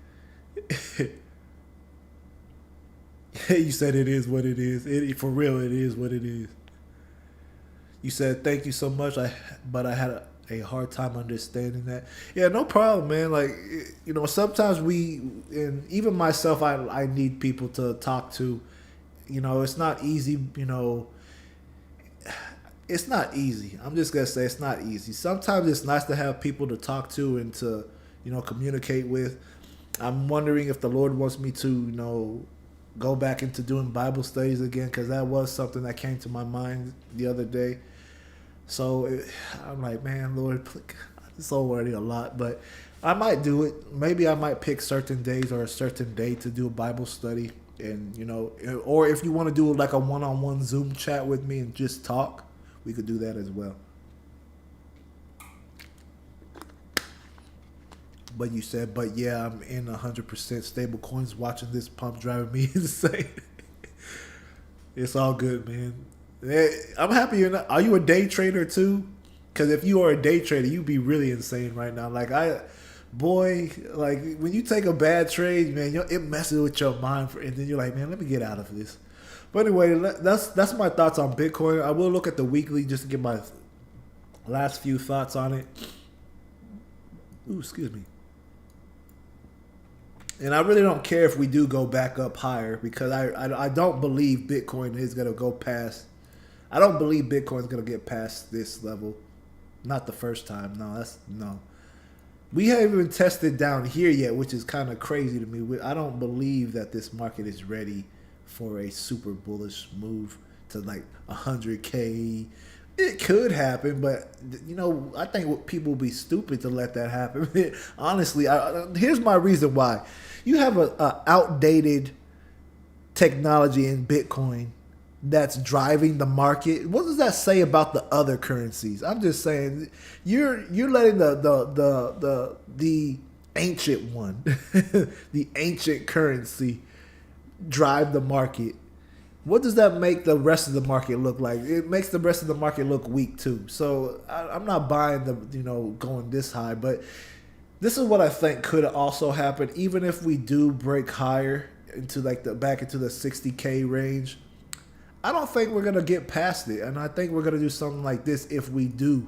You said it is what it is. For real, it is what it is. You said thank you so much, but I had a hard time understanding that. Yeah, no problem, man. Like, sometimes and even myself, I need people to talk to. It's not easy. It's not easy. I'm just gonna say it's not easy. Sometimes it's nice to have people to talk to and to communicate with. I'm wondering if the Lord wants me to, go back into doing Bible studies again, because that was something that came to my mind the other day. So I'm like, man, Lord, it's already a lot, but I might do it. Maybe I might pick certain days or a certain day to do a Bible study, and or if you want to do like a one-on-one Zoom chat with me and just talk, we could do that as well. But you said, but yeah, I'm in 100% stable coins. Watching this pump driving me insane. It's all good, man. I'm happy you're not. Are you a day trader too? Because if you are a day trader, you'd be really insane right now. Like when you take a bad trade, man, it messes with your mind, and then you're like, man, let me get out of this. But anyway, that's my thoughts on Bitcoin. I will look at the weekly just to get my last few thoughts on it. Ooh, excuse me. And I really don't care if we do go back up higher, because I don't believe Bitcoin is going to go past. I don't believe Bitcoin is going to get past this level. Not the first time. No. We haven't even tested down here yet, which is kind of crazy to me. I don't believe that this market is ready for a super bullish move to like 100K. It could happen, but I think people would be stupid to let that happen. Honestly, here's my reason why. You have a outdated technology in Bitcoin that's driving the market. What does that say about the other currencies? I'm just saying you're letting the ancient one, the ancient currency, drive the market. What does that make the rest of the market look like? It makes the rest of the market look weak too. So I'm not buying the going this high, but this is what I think could also happen. Even if we do break higher into back into the 60K range, I don't think we're gonna get past it, and I think we're gonna do something like this if we do.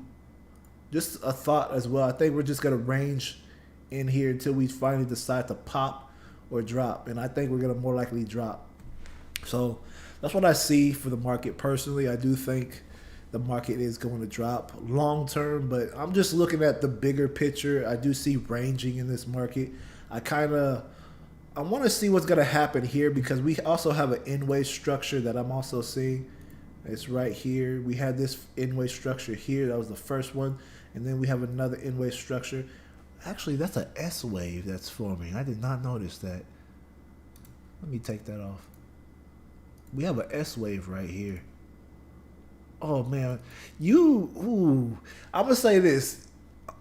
Just a thought as well. I think we're just gonna range in here until we finally decide to pop or drop, and I think we're gonna more likely drop. So that's what I see for the market personally. I do think the market is going to drop long term, but I'm just looking at the bigger picture. I do see ranging in this market. I want to see what's going to happen here, because we also have an in-wave structure that I'm also seeing. It's right here. We had this in-wave structure here. That was the first one. And then we have another in-wave structure. Actually, that's an S-wave that's forming. I did not notice that. Let me take that off. We have an S-wave right here. Oh, man. I'm going to say this.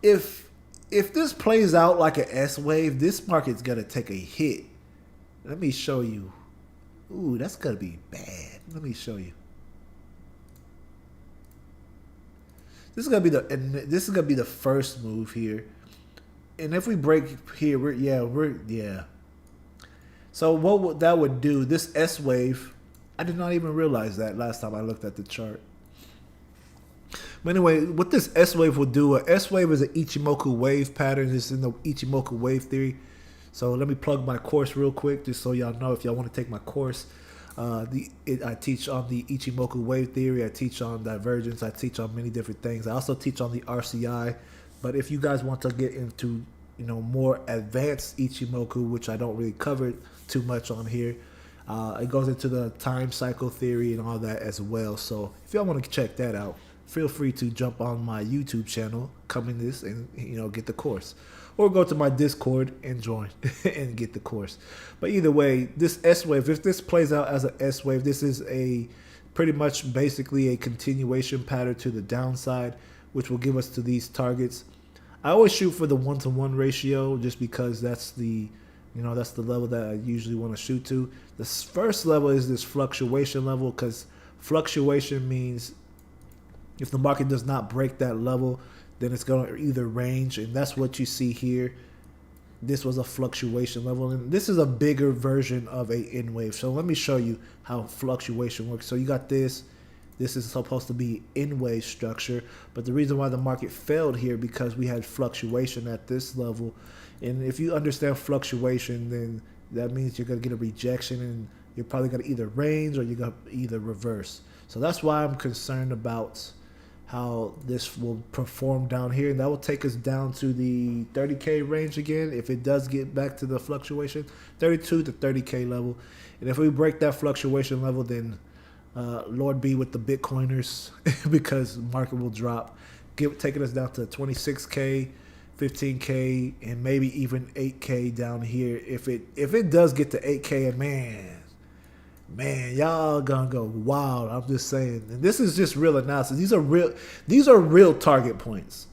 If this plays out like an S-wave, this market's going to take a hit. Let me show you. Ooh, that's going to be bad. Let me show you. This is going to be the first move here. And if we break here, we're. So what that would do, this S-wave, I did not even realize that last time I looked at the chart. But anyway, what this S-wave will do, a S-wave is an Ichimoku wave pattern. It's in the Ichimoku wave theory. So let me plug my course real quick, just so y'all know if y'all want to take my course. I teach on the Ichimoku wave theory. I teach on Divergence. I teach on many different things. I also teach on the RCI. But if you guys want to get into more advanced Ichimoku, which I don't really cover too much on here, it goes into the time cycle theory and all that as well. So if y'all want to check that out, feel free to jump on my YouTube channel, come in this, and get the course, or go to my Discord and join and get the course. But either way, this S wave, if this plays out as an S wave, this is a pretty much basically a continuation pattern to the downside, which will give us to these targets. I always shoot for the 1-to-1 ratio, just because that's the that's the level that I usually want to shoot to. The first level is this fluctuation level, because fluctuation means if the market does not break that level, then it's going to either range, and that's what you see here. This was a fluctuation level, and this is a bigger version of a N wave. So let me show you how fluctuation works. So you got this. This is supposed to be N wave structure, but the reason why the market failed here because we had fluctuation at this level. And if you understand fluctuation, then that means you're going to get a rejection, and you're probably going to either range or you're going to either reverse. So that's why I'm concerned about how this will perform down here, and that will take us down to the 30K range again if it does get back to the fluctuation, 32 to 30K level. And if we break that fluctuation level, then Lord be with the Bitcoiners because market will drop, taking us down to 26K, 15K, and maybe even 8K down here. If it does get to 8K, and man, y'all gonna go wild. I'm just saying. And this is just real analysis. These are real target points.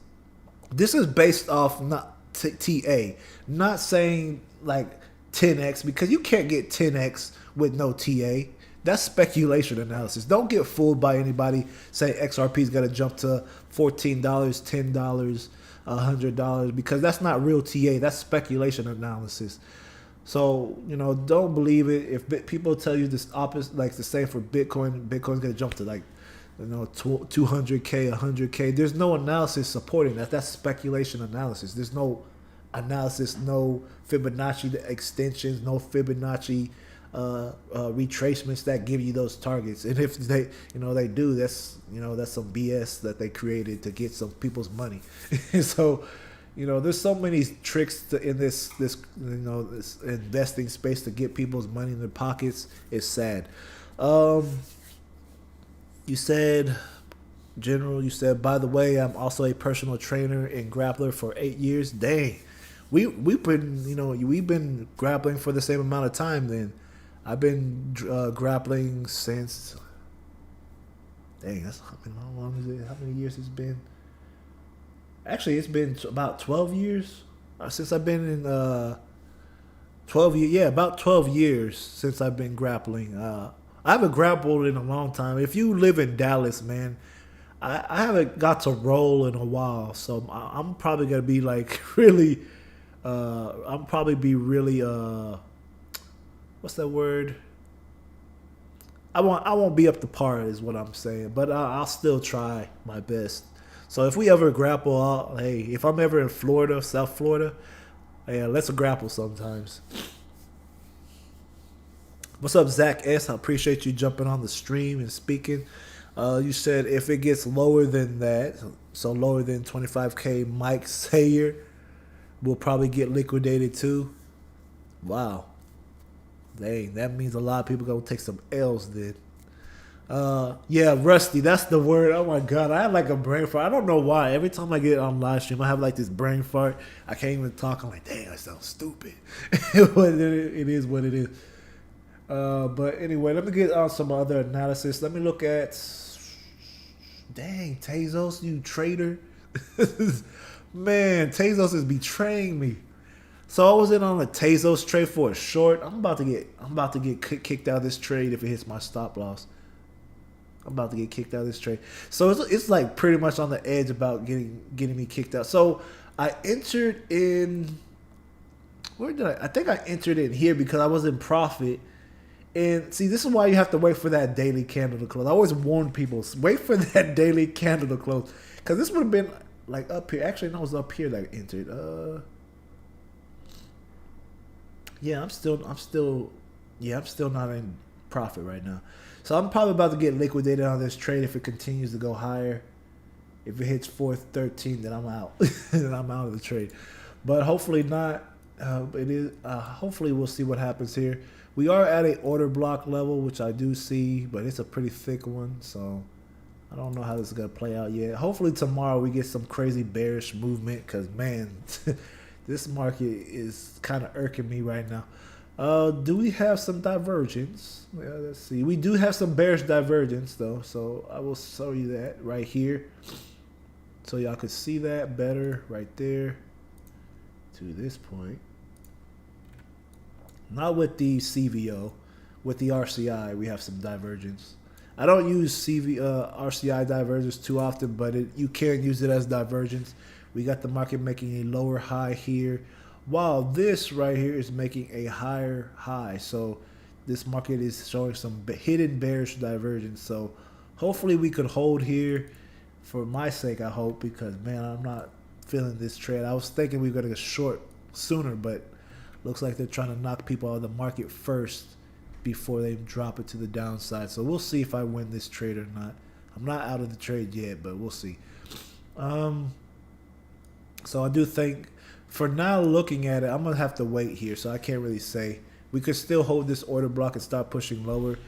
This is based off not TA, not saying like 10x, because you can't get 10x with no TA. That's speculation analysis. Don't get fooled by anybody saying XRP is gonna jump to $14, $10, $100, because that's not real TA. That's speculation analysis. So, don't believe it. If people tell you this opposite, like the same for Bitcoin, Bitcoin's going to jump to 200K, 100K. There's no analysis supporting that. That's speculation analysis. There's no analysis, no Fibonacci extensions, no Fibonacci retracements that give you those targets. And if they do, that's some BS that they created to get some people's money. So, there's so many tricks in this investing space to get people's money in their pockets. It's sad. You said, by the way, I'm also a personal trainer and grappler for 8 years. Dang, we've been grappling for the same amount of time. Then I've been grappling since. Dang, how long is it? How many years it's been? Actually, it's been about 12 years since I've been in 12 years. Yeah, about 12 years since I've been grappling. I haven't grappled in a long time. If you live in Dallas, man, I haven't got to roll in a while. So I'm probably gonna be like really. I'm probably be really. What's that word? I won't be up to par, is what I'm saying. But I'll still try my best. So if we ever grapple, hey, if I'm ever in Florida, South Florida, yeah, let's grapple sometimes. What's up, Zach S? I appreciate you jumping on the stream and speaking. You said if it gets lower than that, so lower than 25K, Mike Sayer will probably get liquidated too. Wow. Dang, that means a lot of people gonna take some L's then. Yeah, rusty, that's the word. Oh my god, I have like a brain fart. I don't know why. Every time I get on live stream, I have like this brain fart. I can't even talk. I'm like, dang, I sound stupid. But it is what it is. But anyway, let me get on some other analysis. Let me look at. Dang, Tezos, you traitor. Man, Tezos is betraying me. So I was in on a Tezos trade for a short. I'm about to get kicked out of this trade if it hits my stop loss. I'm about to get kicked out of this trade. So it's like pretty much on the edge about getting me kicked out. So I entered in. Where did I think I entered in here because I was in profit. And see, this is why you have to wait for that daily candle to close. I always warn people, wait for that daily candle to close. Because this would have been like up here. Actually, no, it was up here that I entered. Yeah, I'm still not in profit right now. So I'm probably about to get liquidated on this trade if it continues to go higher. If it hits 413, then I'm out. Then I'm out of the trade. But hopefully not. It is. Hopefully we'll see what happens here. We are at a order block level, which I do see, but it's a pretty thick one. So I don't know how this is gonna play out yet. Hopefully tomorrow we get some crazy bearish movement, because man, this market is kind of irking me right now. Do we have some divergence? Well, let's see. We do have some bearish divergence though, so I will show you that right here, so y'all could see that better right there. To this point, not with the CVO, with the RCI, we have some divergence. I don't use RCI divergence too often, but you can use it as divergence. We got the market making a lower high here, while this right here is making a higher high. So this market is showing some hidden bearish divergence. So hopefully we could hold here, for my sake, I hope, because man, I'm not feeling this trade. I was thinking we were going to get short sooner, but looks like they're trying to knock people out of the market first before they drop it to the downside. So we'll see if I win this trade or not. I'm not out of the trade yet, but we'll see. So I do think, for now, looking at it, I'm gonna have to wait here. So I can't really say. We could still hold this order block and start pushing lower,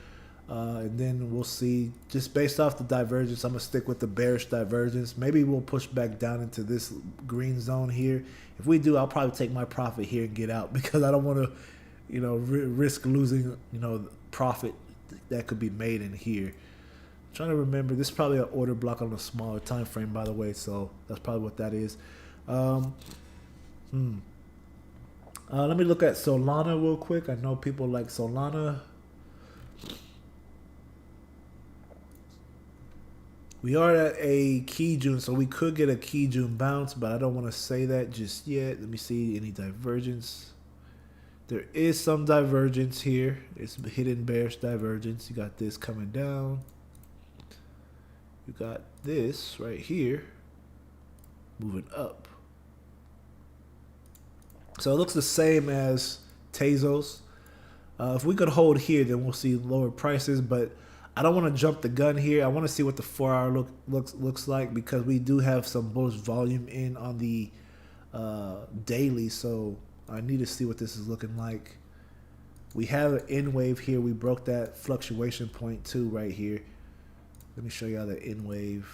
and then we'll see. Just based off the divergence, I'm gonna stick with the bearish divergence. Maybe we'll push back down into this green zone here. If we do, I'll probably take my profit here and get out because I don't want to, risk losing, profit that could be made in here. I'm trying to remember, this is probably an order block on a smaller time frame, by the way, so that's probably what that is. Let me look at Solana real quick. I know people like Solana. We are at a key June, so we could get a key June bounce, but I don't want to say that just yet. Let me see any divergence. There is some divergence here. It's hidden bearish divergence. You got this coming down. You got this right here moving up. So it looks the same as Tezos. If we could hold here, then we'll see lower prices, but I don't want to jump the gun here. I want to see what the 4-hour looks like because we do have some bullish volume in on the daily, so I need to see what this is looking like. We have an N wave here. We broke that fluctuation point too right here. Let me show y'all the N wave.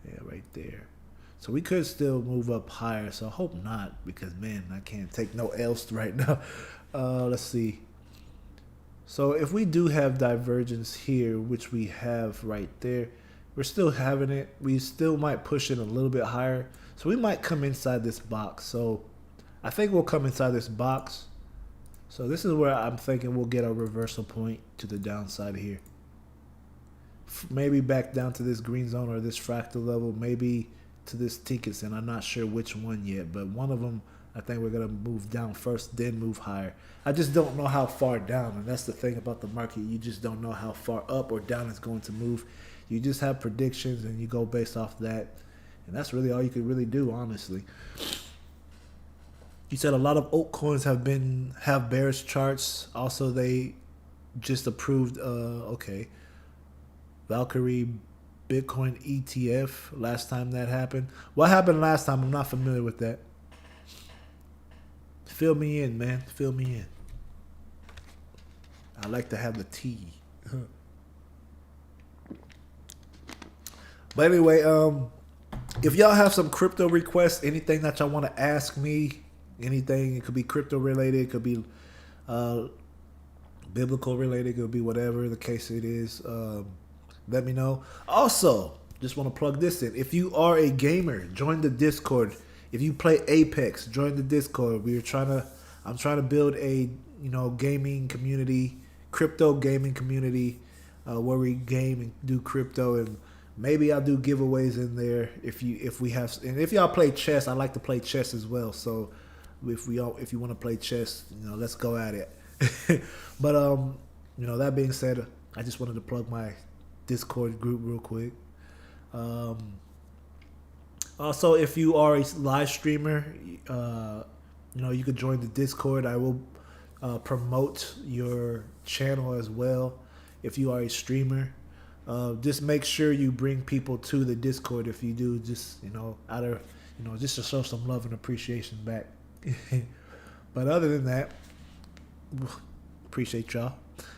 Yeah, right there. So we could still move up higher. So I hope not because, man, I can't take no else right now. Let's see. So if we do have divergence here, which we have right there, we're still having it. We still might push it a little bit higher. So we might come inside this box. So I think we'll come inside this box. So this is where I'm thinking we'll get a reversal point to the downside here. Maybe back down to this green zone or this fractal level. Maybe to this Tinkerson. I'm not sure which one yet, but one of them I think we're going to move down first, then move higher. I just don't know how far down, and that's the thing about the market. You just don't know how far up or down it's going to move. You just have predictions, and you go based off that, and that's really all you can really do, honestly. You said a lot of altcoins have bearish charts. Also, they just approved, Valkyrie Bitcoin ETF last time that happened. What happened last time? I'm not familiar with that. Fill me in, man. Fill me in. I like to have the tea. But anyway, if y'all have some crypto requests, anything that y'all want to ask me, anything, it could be crypto related, it could be biblical related, it could be whatever the case it is. Let me know. Also, just want to plug this in. If you are a gamer, join the Discord. If you play Apex, join the Discord. I'm trying to build a gaming community, crypto gaming community, where we game and do crypto, and maybe I'll do giveaways in there if y'all play chess. I like to play chess as well. So if you want to play chess, let's go at it. But that being said, I just wanted to plug my Discord group real quick. Also, if you are a live streamer, you could join the Discord. I will promote your channel as well. If you are a streamer, just make sure you bring people to the Discord. If you do, just just to show some love and appreciation back. But other than that, appreciate y'all.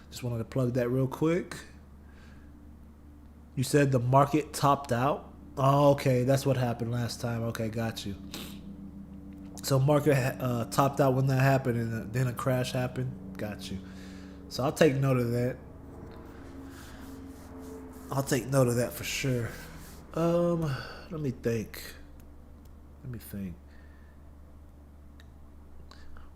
Just wanted to plug that real quick. You said the market topped out. Oh, okay, that's what happened last time. Okay, got you. So market topped out when that happened, and then a crash happened. Got you. So I'll take note of that. I'll take note of that for sure. Let me think.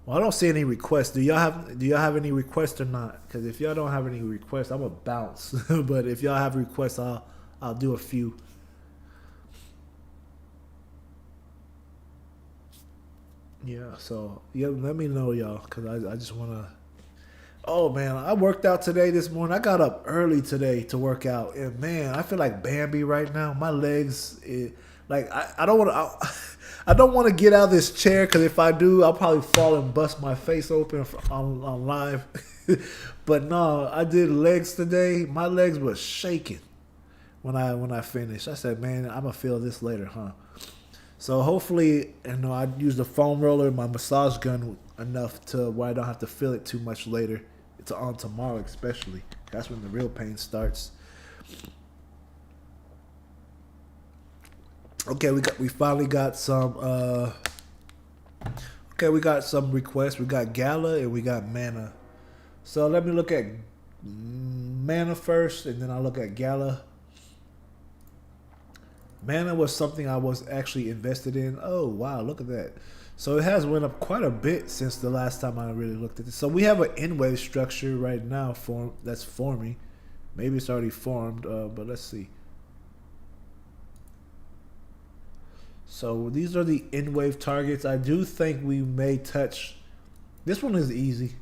Well, I don't see any requests. Do y'all have any requests or not? Because if y'all don't have any requests, I'm gonna bounce. But if y'all have requests, I'll do a few. Yeah. So let me know, y'all, because I just wanna. Oh man, I worked out today this morning. I got up early today to work out, and man, I feel like Bambi right now. My legs, I don't want to. I don't want to get out of this chair because if I do, I'll probably fall and bust my face open on live. But no, I did legs today. My legs were shaking when I finished. I said, man, I'm gonna feel this later, huh? So hopefully, I use the foam roller, my massage gun enough to where I don't have to feel it too much later. It's on tomorrow, especially. That's when the real pain starts. Okay, we finally got some. Okay, we got some requests. We got Gala and we got Mana. So let me look at Mana first, and then I'll look at Gala. Mana was something I was actually invested in. Oh wow, look at that. So it has went up quite a bit since the last time I really looked at it. So we have an N-wave structure right now that's forming. Maybe it's already formed, but let's see. So these are the N-wave targets. I do think we may touch. This one is easy.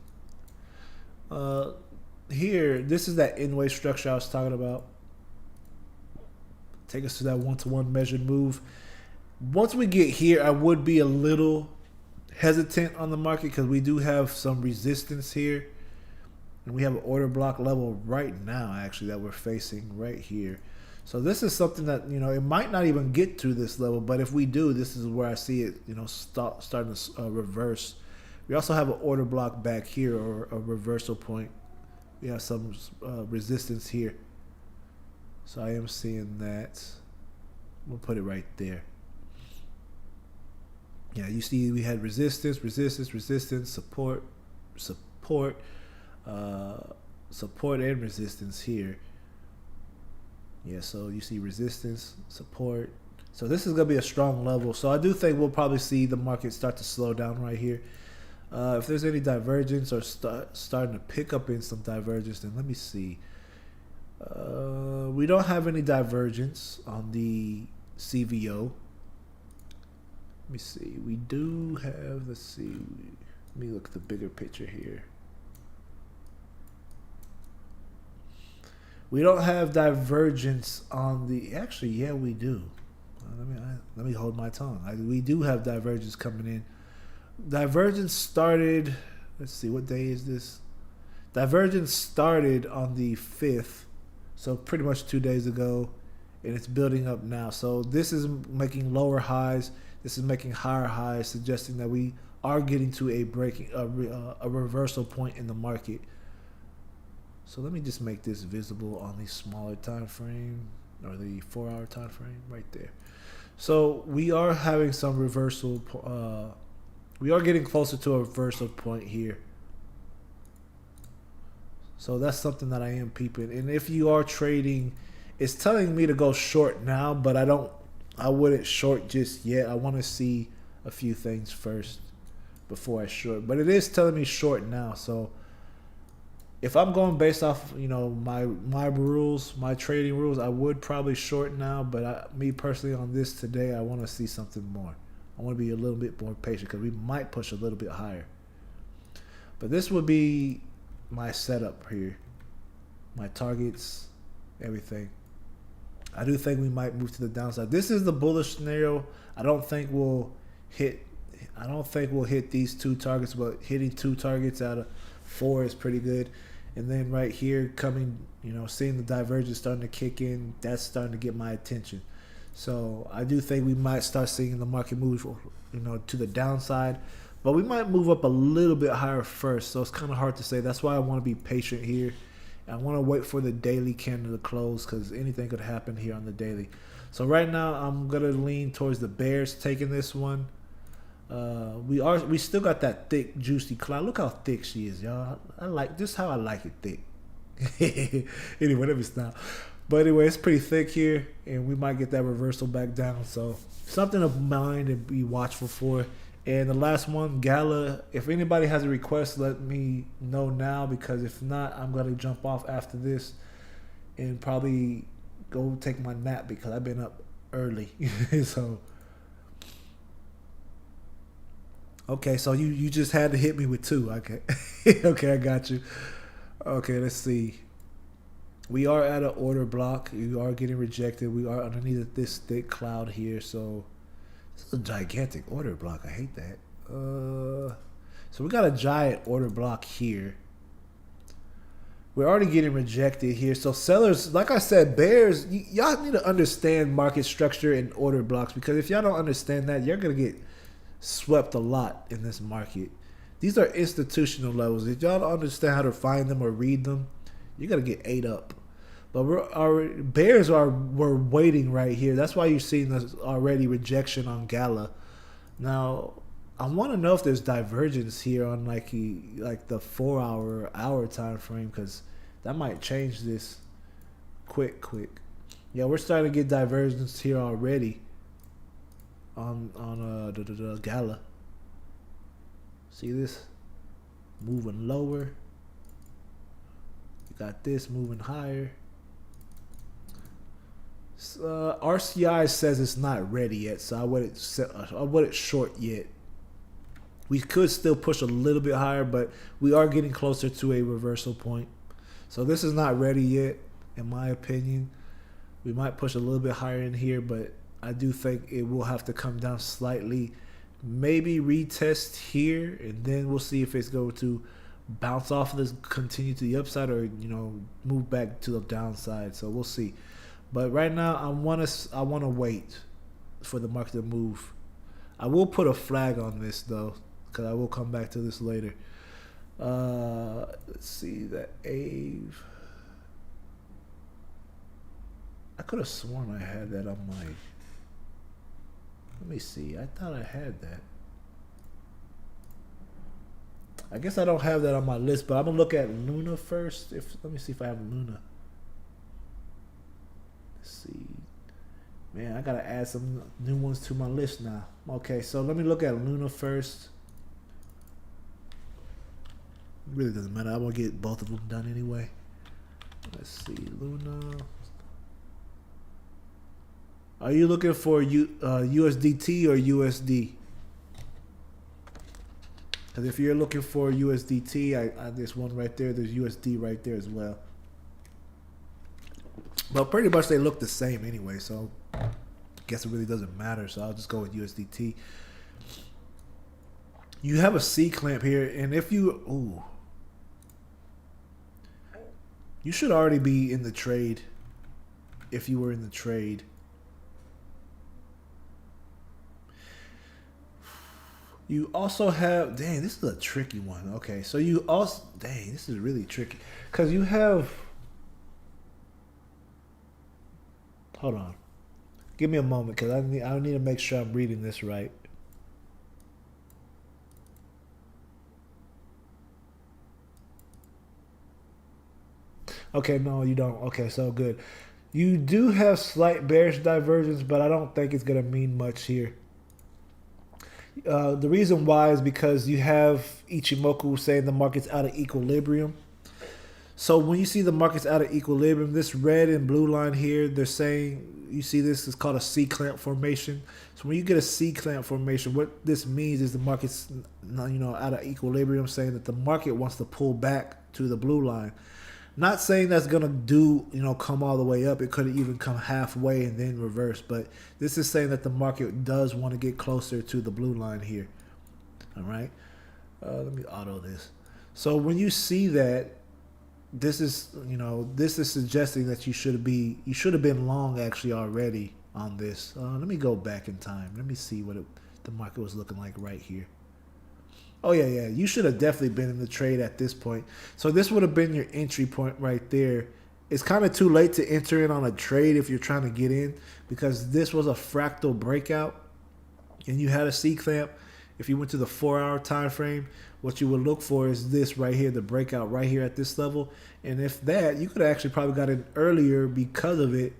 Here, this is that N-wave structure I was talking about. Take us to that one-to-one measured move. Once we get here, I would be a little hesitant on the market because we do have some resistance here. And we have an order block level right now, actually, that we're facing right here. So this is something that, it might not even get to this level. But if we do, this is where I see it, starting to reverse. We also have an order block back here, or a reversal point. We have some resistance here. So I am seeing that. We'll put it right there. Yeah, you see we had resistance, support, support and resistance here. Yeah, so you see resistance, support. So this is going to be a strong level. So I do think we'll probably see the market start to slow down right here. If there's any divergence or starting to pick up in some divergence, then let me see. We don't have any divergence on the CVO. Let me see. We do have, let's see. Let me look at the bigger picture here. We don't have divergence on the, actually, yeah, we do. Let me hold my tongue. We do have divergence coming in. Divergence started, let's see, what day is this? Divergence started on the 5th. So pretty much 2 days ago, and it's building up now. So this is making lower highs. This is making higher highs, suggesting that we are getting to a reversal point in the market. So let me just make this visible on the smaller time frame, or the 4-hour time frame right there. So we are having some reversal. We are getting closer to a reversal point here. So that's something that I am peeping. And if you are trading, it's telling me to go short now, but I wouldn't short just yet. I want to see a few things first before I short. But it is telling me short now. So if I'm going based off, my rules, my trading rules, I would probably short now. But me personally on this today, I want to see something more. I want to be a little bit more patient because we might push a little bit higher. But this would be my setup here, my targets, everything. I do think we might move to the downside. This is the bullish scenario. I don't think we'll hit these 2 targets, but hitting 2 targets out of 4 is pretty good. And then right here coming, seeing the divergence starting to kick in, that's starting to get my attention. So I do think we might start seeing the market move, to the downside. But we might move up a little bit higher first, so it's kind of hard to say. That's why I want to be patient here. I want to wait for the daily candle to close because anything could happen here on the daily. So right now, I'm going to lean towards the bears taking this one. We still got that thick, juicy cloud. Look how thick she is, y'all. I like this how I like it thick. Anyway, let me stop. But anyway, it's pretty thick here, and we might get that reversal back down. So something to mind and be watchful for. And the last one, Gala. If anybody has a request, let me know now, because if not, I'm going to jump off after this and probably go take my nap because I've been up early. So, okay, so you just had to hit me with 2. Okay. Okay, I got you. Okay, let's see. We are at an order block. We are getting rejected. We are underneath this thick cloud here, so this is a gigantic order block. I hate that. So we got a giant order block here. We're already getting rejected here. So sellers, like I said, bears, y'all need to understand market structure and order blocks, because if y'all don't understand that, you're going to get swept a lot in this market. These are institutional levels. If y'all don't understand how to find them or read them, you're going to get ate up. But our bears we're waiting right here. That's why you're seeing this already rejection on Gala. Now, I want to know if there's divergence here on like the 4 hour time frame, because that might change this quick. Yeah, we're starting to get divergence here already on the Gala. See this moving lower. You got this moving higher. RCI says it's not ready yet, so I wouldn't short yet. We could still push a little bit higher, but we are getting closer to a reversal point. So this is not ready yet, in my opinion. We might push a little bit higher in here, but I do think it will have to come down slightly. Maybe retest here, and then we'll see if it's going to bounce off of this, continue to the upside, or move back to the downside. So we'll see. But right now, I want to wait for the market to move. I will put a flag on this though, because I will come back to this later. Let's see that AVE. I could have sworn I had that on my. Let me see. I thought I had that. I guess I don't have that on my list, but I'm gonna look at Luna first. Let me see if I have Luna. See, man, I gotta add some new ones to my list now. Okay, so let me look at Luna first. It really doesn't matter. I'm gonna get both of them done anyway. Let's see, Luna. Are you looking for USDT or USD? Because if you're looking for USDT, there's one right there. There's USD right there as well. But pretty much they look the same anyway, so I guess it really doesn't matter. So I'll just go with USDT. You have a C clamp here, and if you should already be in the trade. If you were in the trade, you also have. Dang, this is a tricky one. Okay, so you also. Dang, this is really tricky because you have. Hold on. Give me a moment because I need to make sure I'm reading this right. Okay, no, you don't. Okay, so good. You do have slight bearish divergence, but I don't think it's going to mean much here. The reason why is because you have Ichimoku saying the market's out of equilibrium. So when you see the market's out of equilibrium, this red and blue line here, they're saying, you see this is called a C-clamp formation. So when you get a C-clamp formation, what this means is the market's out of equilibrium, saying that the market wants to pull back to the blue line. Not saying that's going to come all the way up. It could even come halfway and then reverse. But this is saying that the market does want to get closer to the blue line here. All right. Let me auto this. So when you see that, this is suggesting that you should have been long actually already on this. Let me go back in time. Let me see what the market was looking like right here. Oh yeah, you should have definitely been in the trade at this point. So this would have been your entry point right there. It's kind of too late to enter in on a trade if you're trying to get in, because this was a fractal breakout and you had a C-clamp. If you went to the 4-hour time frame, what you would look for is this right here, the breakout right here at this level. And if that, you could have actually probably got in earlier because of it,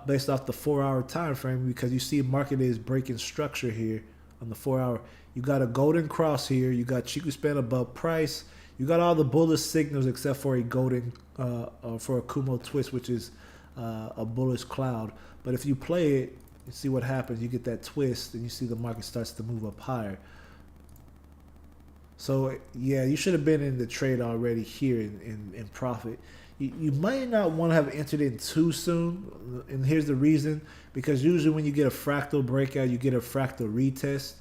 based off the 4-hour time frame, because you see market is breaking structure here on the 4-hour. You got a golden cross here. You got Chiku span above price. You got all the bullish signals except for a golden, for a Kumo twist, which is a bullish cloud. But if you play it, you see what happens. You get that twist, and you see the market starts to move up higher. So yeah, you should have been in the trade already here in profit. You might not want to have entered in too soon, and here's the reason: because usually when you get a fractal breakout, you get a fractal retest.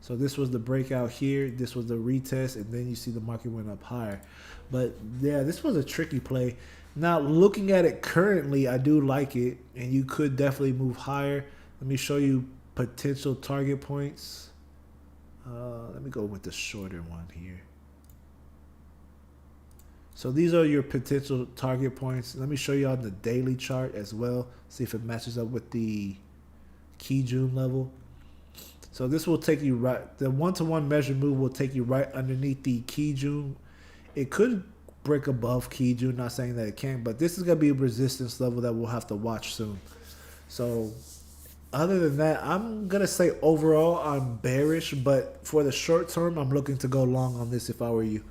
So this was the breakout here. This was the retest, and then you see the market went up higher. But yeah, this was a tricky play. Now looking at it currently, I do like it, and you could definitely move higher. Let me show you potential target points. Let me go with the shorter one here. So these are your potential target points. Let me show you on the daily chart as well. See if it matches up with the key June level. So this will take you right, the one-to-one measure move will take you right underneath the key June. It could break above key June, not saying that it can't, but this is going to be a resistance level that we'll have to watch soon. So other than that, I'm going to say overall I'm bearish, but for the short term, I'm looking to go long on this if I were you.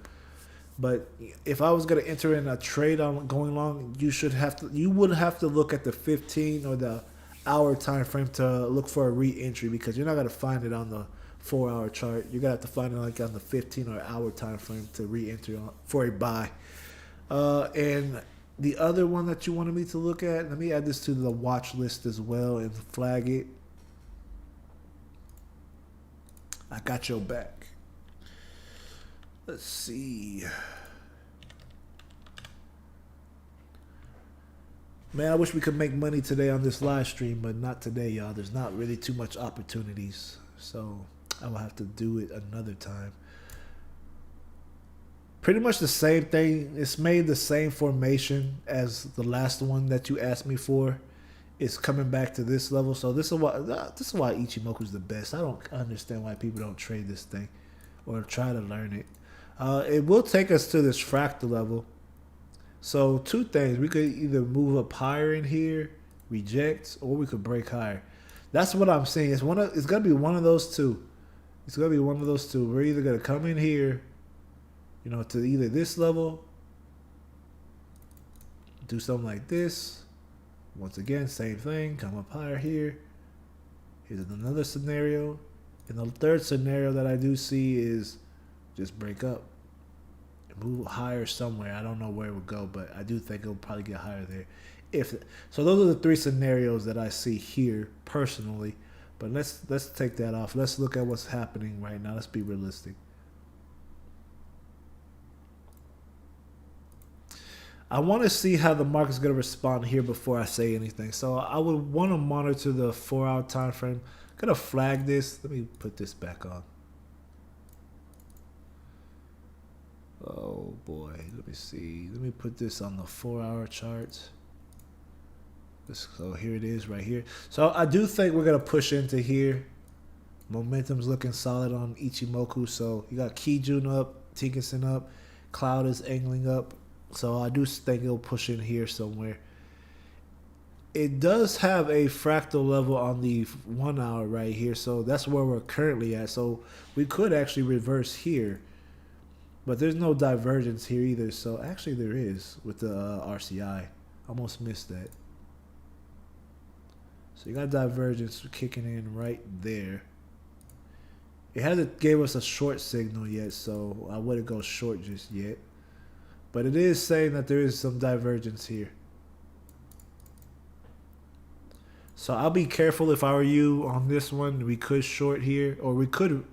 But if I was going to enter in a trade on going long, you would have to look at the 15 or the hour time frame to look for a re-entry, because you're not going to find it on the 4-hour chart. You're going to have to find it like on the 15 or hour time frame to re-enter for a buy. And the other one that you wanted me to look at, let me add this to the watch list as well and flag it. I got your back. Let's see. Man, I wish we could make money today on this live stream, but not today, y'all. There's not really too much opportunities, so I will have to do it another time. Pretty much the same thing. It's made the same formation as the last one that you asked me for. It's coming back to this level, so this is why Ichimoku is the best. I don't understand why people don't trade this thing or try to learn it. It will take us to this fractal level. So two things. We could either move up higher in here, reject, or we could break higher. That's what I'm saying. It's going to be one of those two. It's going to be one of those two. We're either going to come in here, to either this level, do something like this. Once again, same thing. Come up higher here. Here's another scenario. And the third scenario that I do see is just break up. Move higher somewhere. I don't know where it would go, but I do think it'll probably get higher there. So those are the three scenarios that I see here personally. But let's take that off. Let's look at what's happening right now. Let's be realistic. I want to see how the market's going to respond here before I say anything. So I would want to monitor the 4-hour time frame. I'm going to flag this. Let me put this back on. Oh boy, let me see. Let me put this on the 4-hour chart. So here it is right here. So I do think we're going to push into here. Momentum's looking solid on Ichimoku. So you got Kijun up, Tinkerson up, Cloud is angling up. So I do think it'll push in here somewhere. It does have a fractal level on the 1 hour right here. So that's where we're currently at. So we could actually reverse here. But there's no divergence here either. So actually there is with the RCI. Almost missed that. So you got divergence kicking in right there. It hasn't gave us a short signal yet, so I wouldn't go short just yet. But it is saying that there is some divergence here. So I'll be careful if I were you on this one. We could short here, or we could...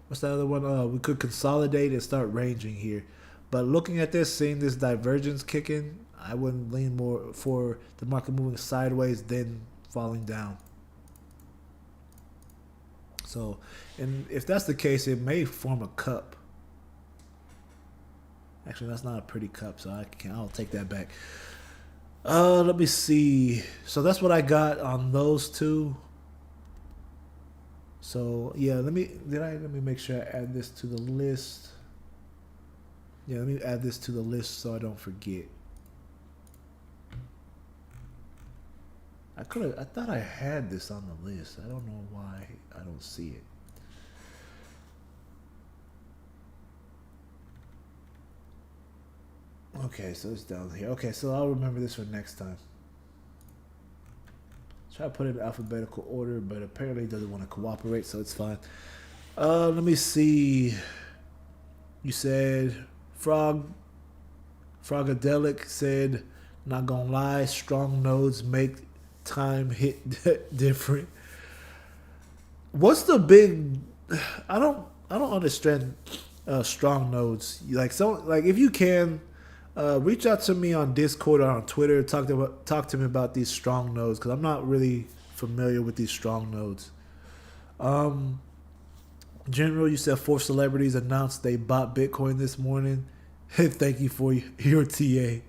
What's the other one? We could consolidate and start ranging here. But looking at this, seeing this divergence kicking, I wouldn't lean more for the market moving sideways than falling down. So, and if that's the case, it may form a cup. Actually, that's not a pretty cup, so I'll take that back. Let me see. So that's what I got on those two. So yeah, let me make sure I add this to the list. Yeah, let me add this to the list so I don't forget. I thought I had this on the list. I don't know why I don't see it. Okay, so it's down here. Okay, so I'll remember this for next time. Try to put it in alphabetical order, but apparently it doesn't want to cooperate, so it's fine. Let me see. You said Frogadelic said, not gonna lie, strong nodes make time hit different. What's the big I don't understand strong nodes. Like if you can reach out to me on Discord or on Twitter. Talk to me about these strong nodes because I'm not really familiar with these strong nodes. Um, General, you said 4 celebrities announced they bought Bitcoin this morning. Thank you for your TA.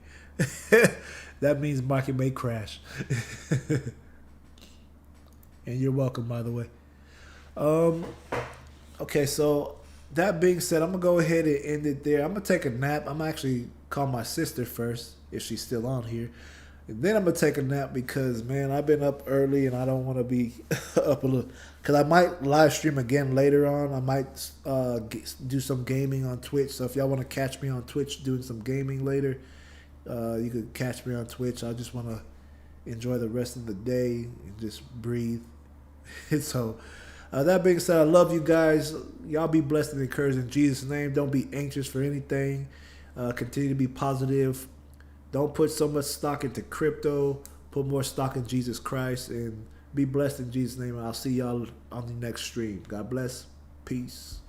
That means market may crash. And you're welcome, by the way. Um, okay, so that being said, I'm gonna go ahead and end it there. I'm gonna take a nap. I'm actually call my sister first if she's still on here, and then I'm gonna take a nap because man, I've been up early and I don't want to be up a little. Cause I might live stream again later on. I might do some gaming on Twitch. So if y'all want to catch me on Twitch doing some gaming later, you could catch me on Twitch. I just want to enjoy the rest of the day and just breathe. So, that being said, I love you guys. Y'all be blessed and encouraged in Jesus' name. Don't be anxious for anything. Continue to be positive. Don't put so much stock into crypto. Put more stock in Jesus Christ and be blessed in Jesus' name. I'll see y'all on the next stream. God bless. Peace.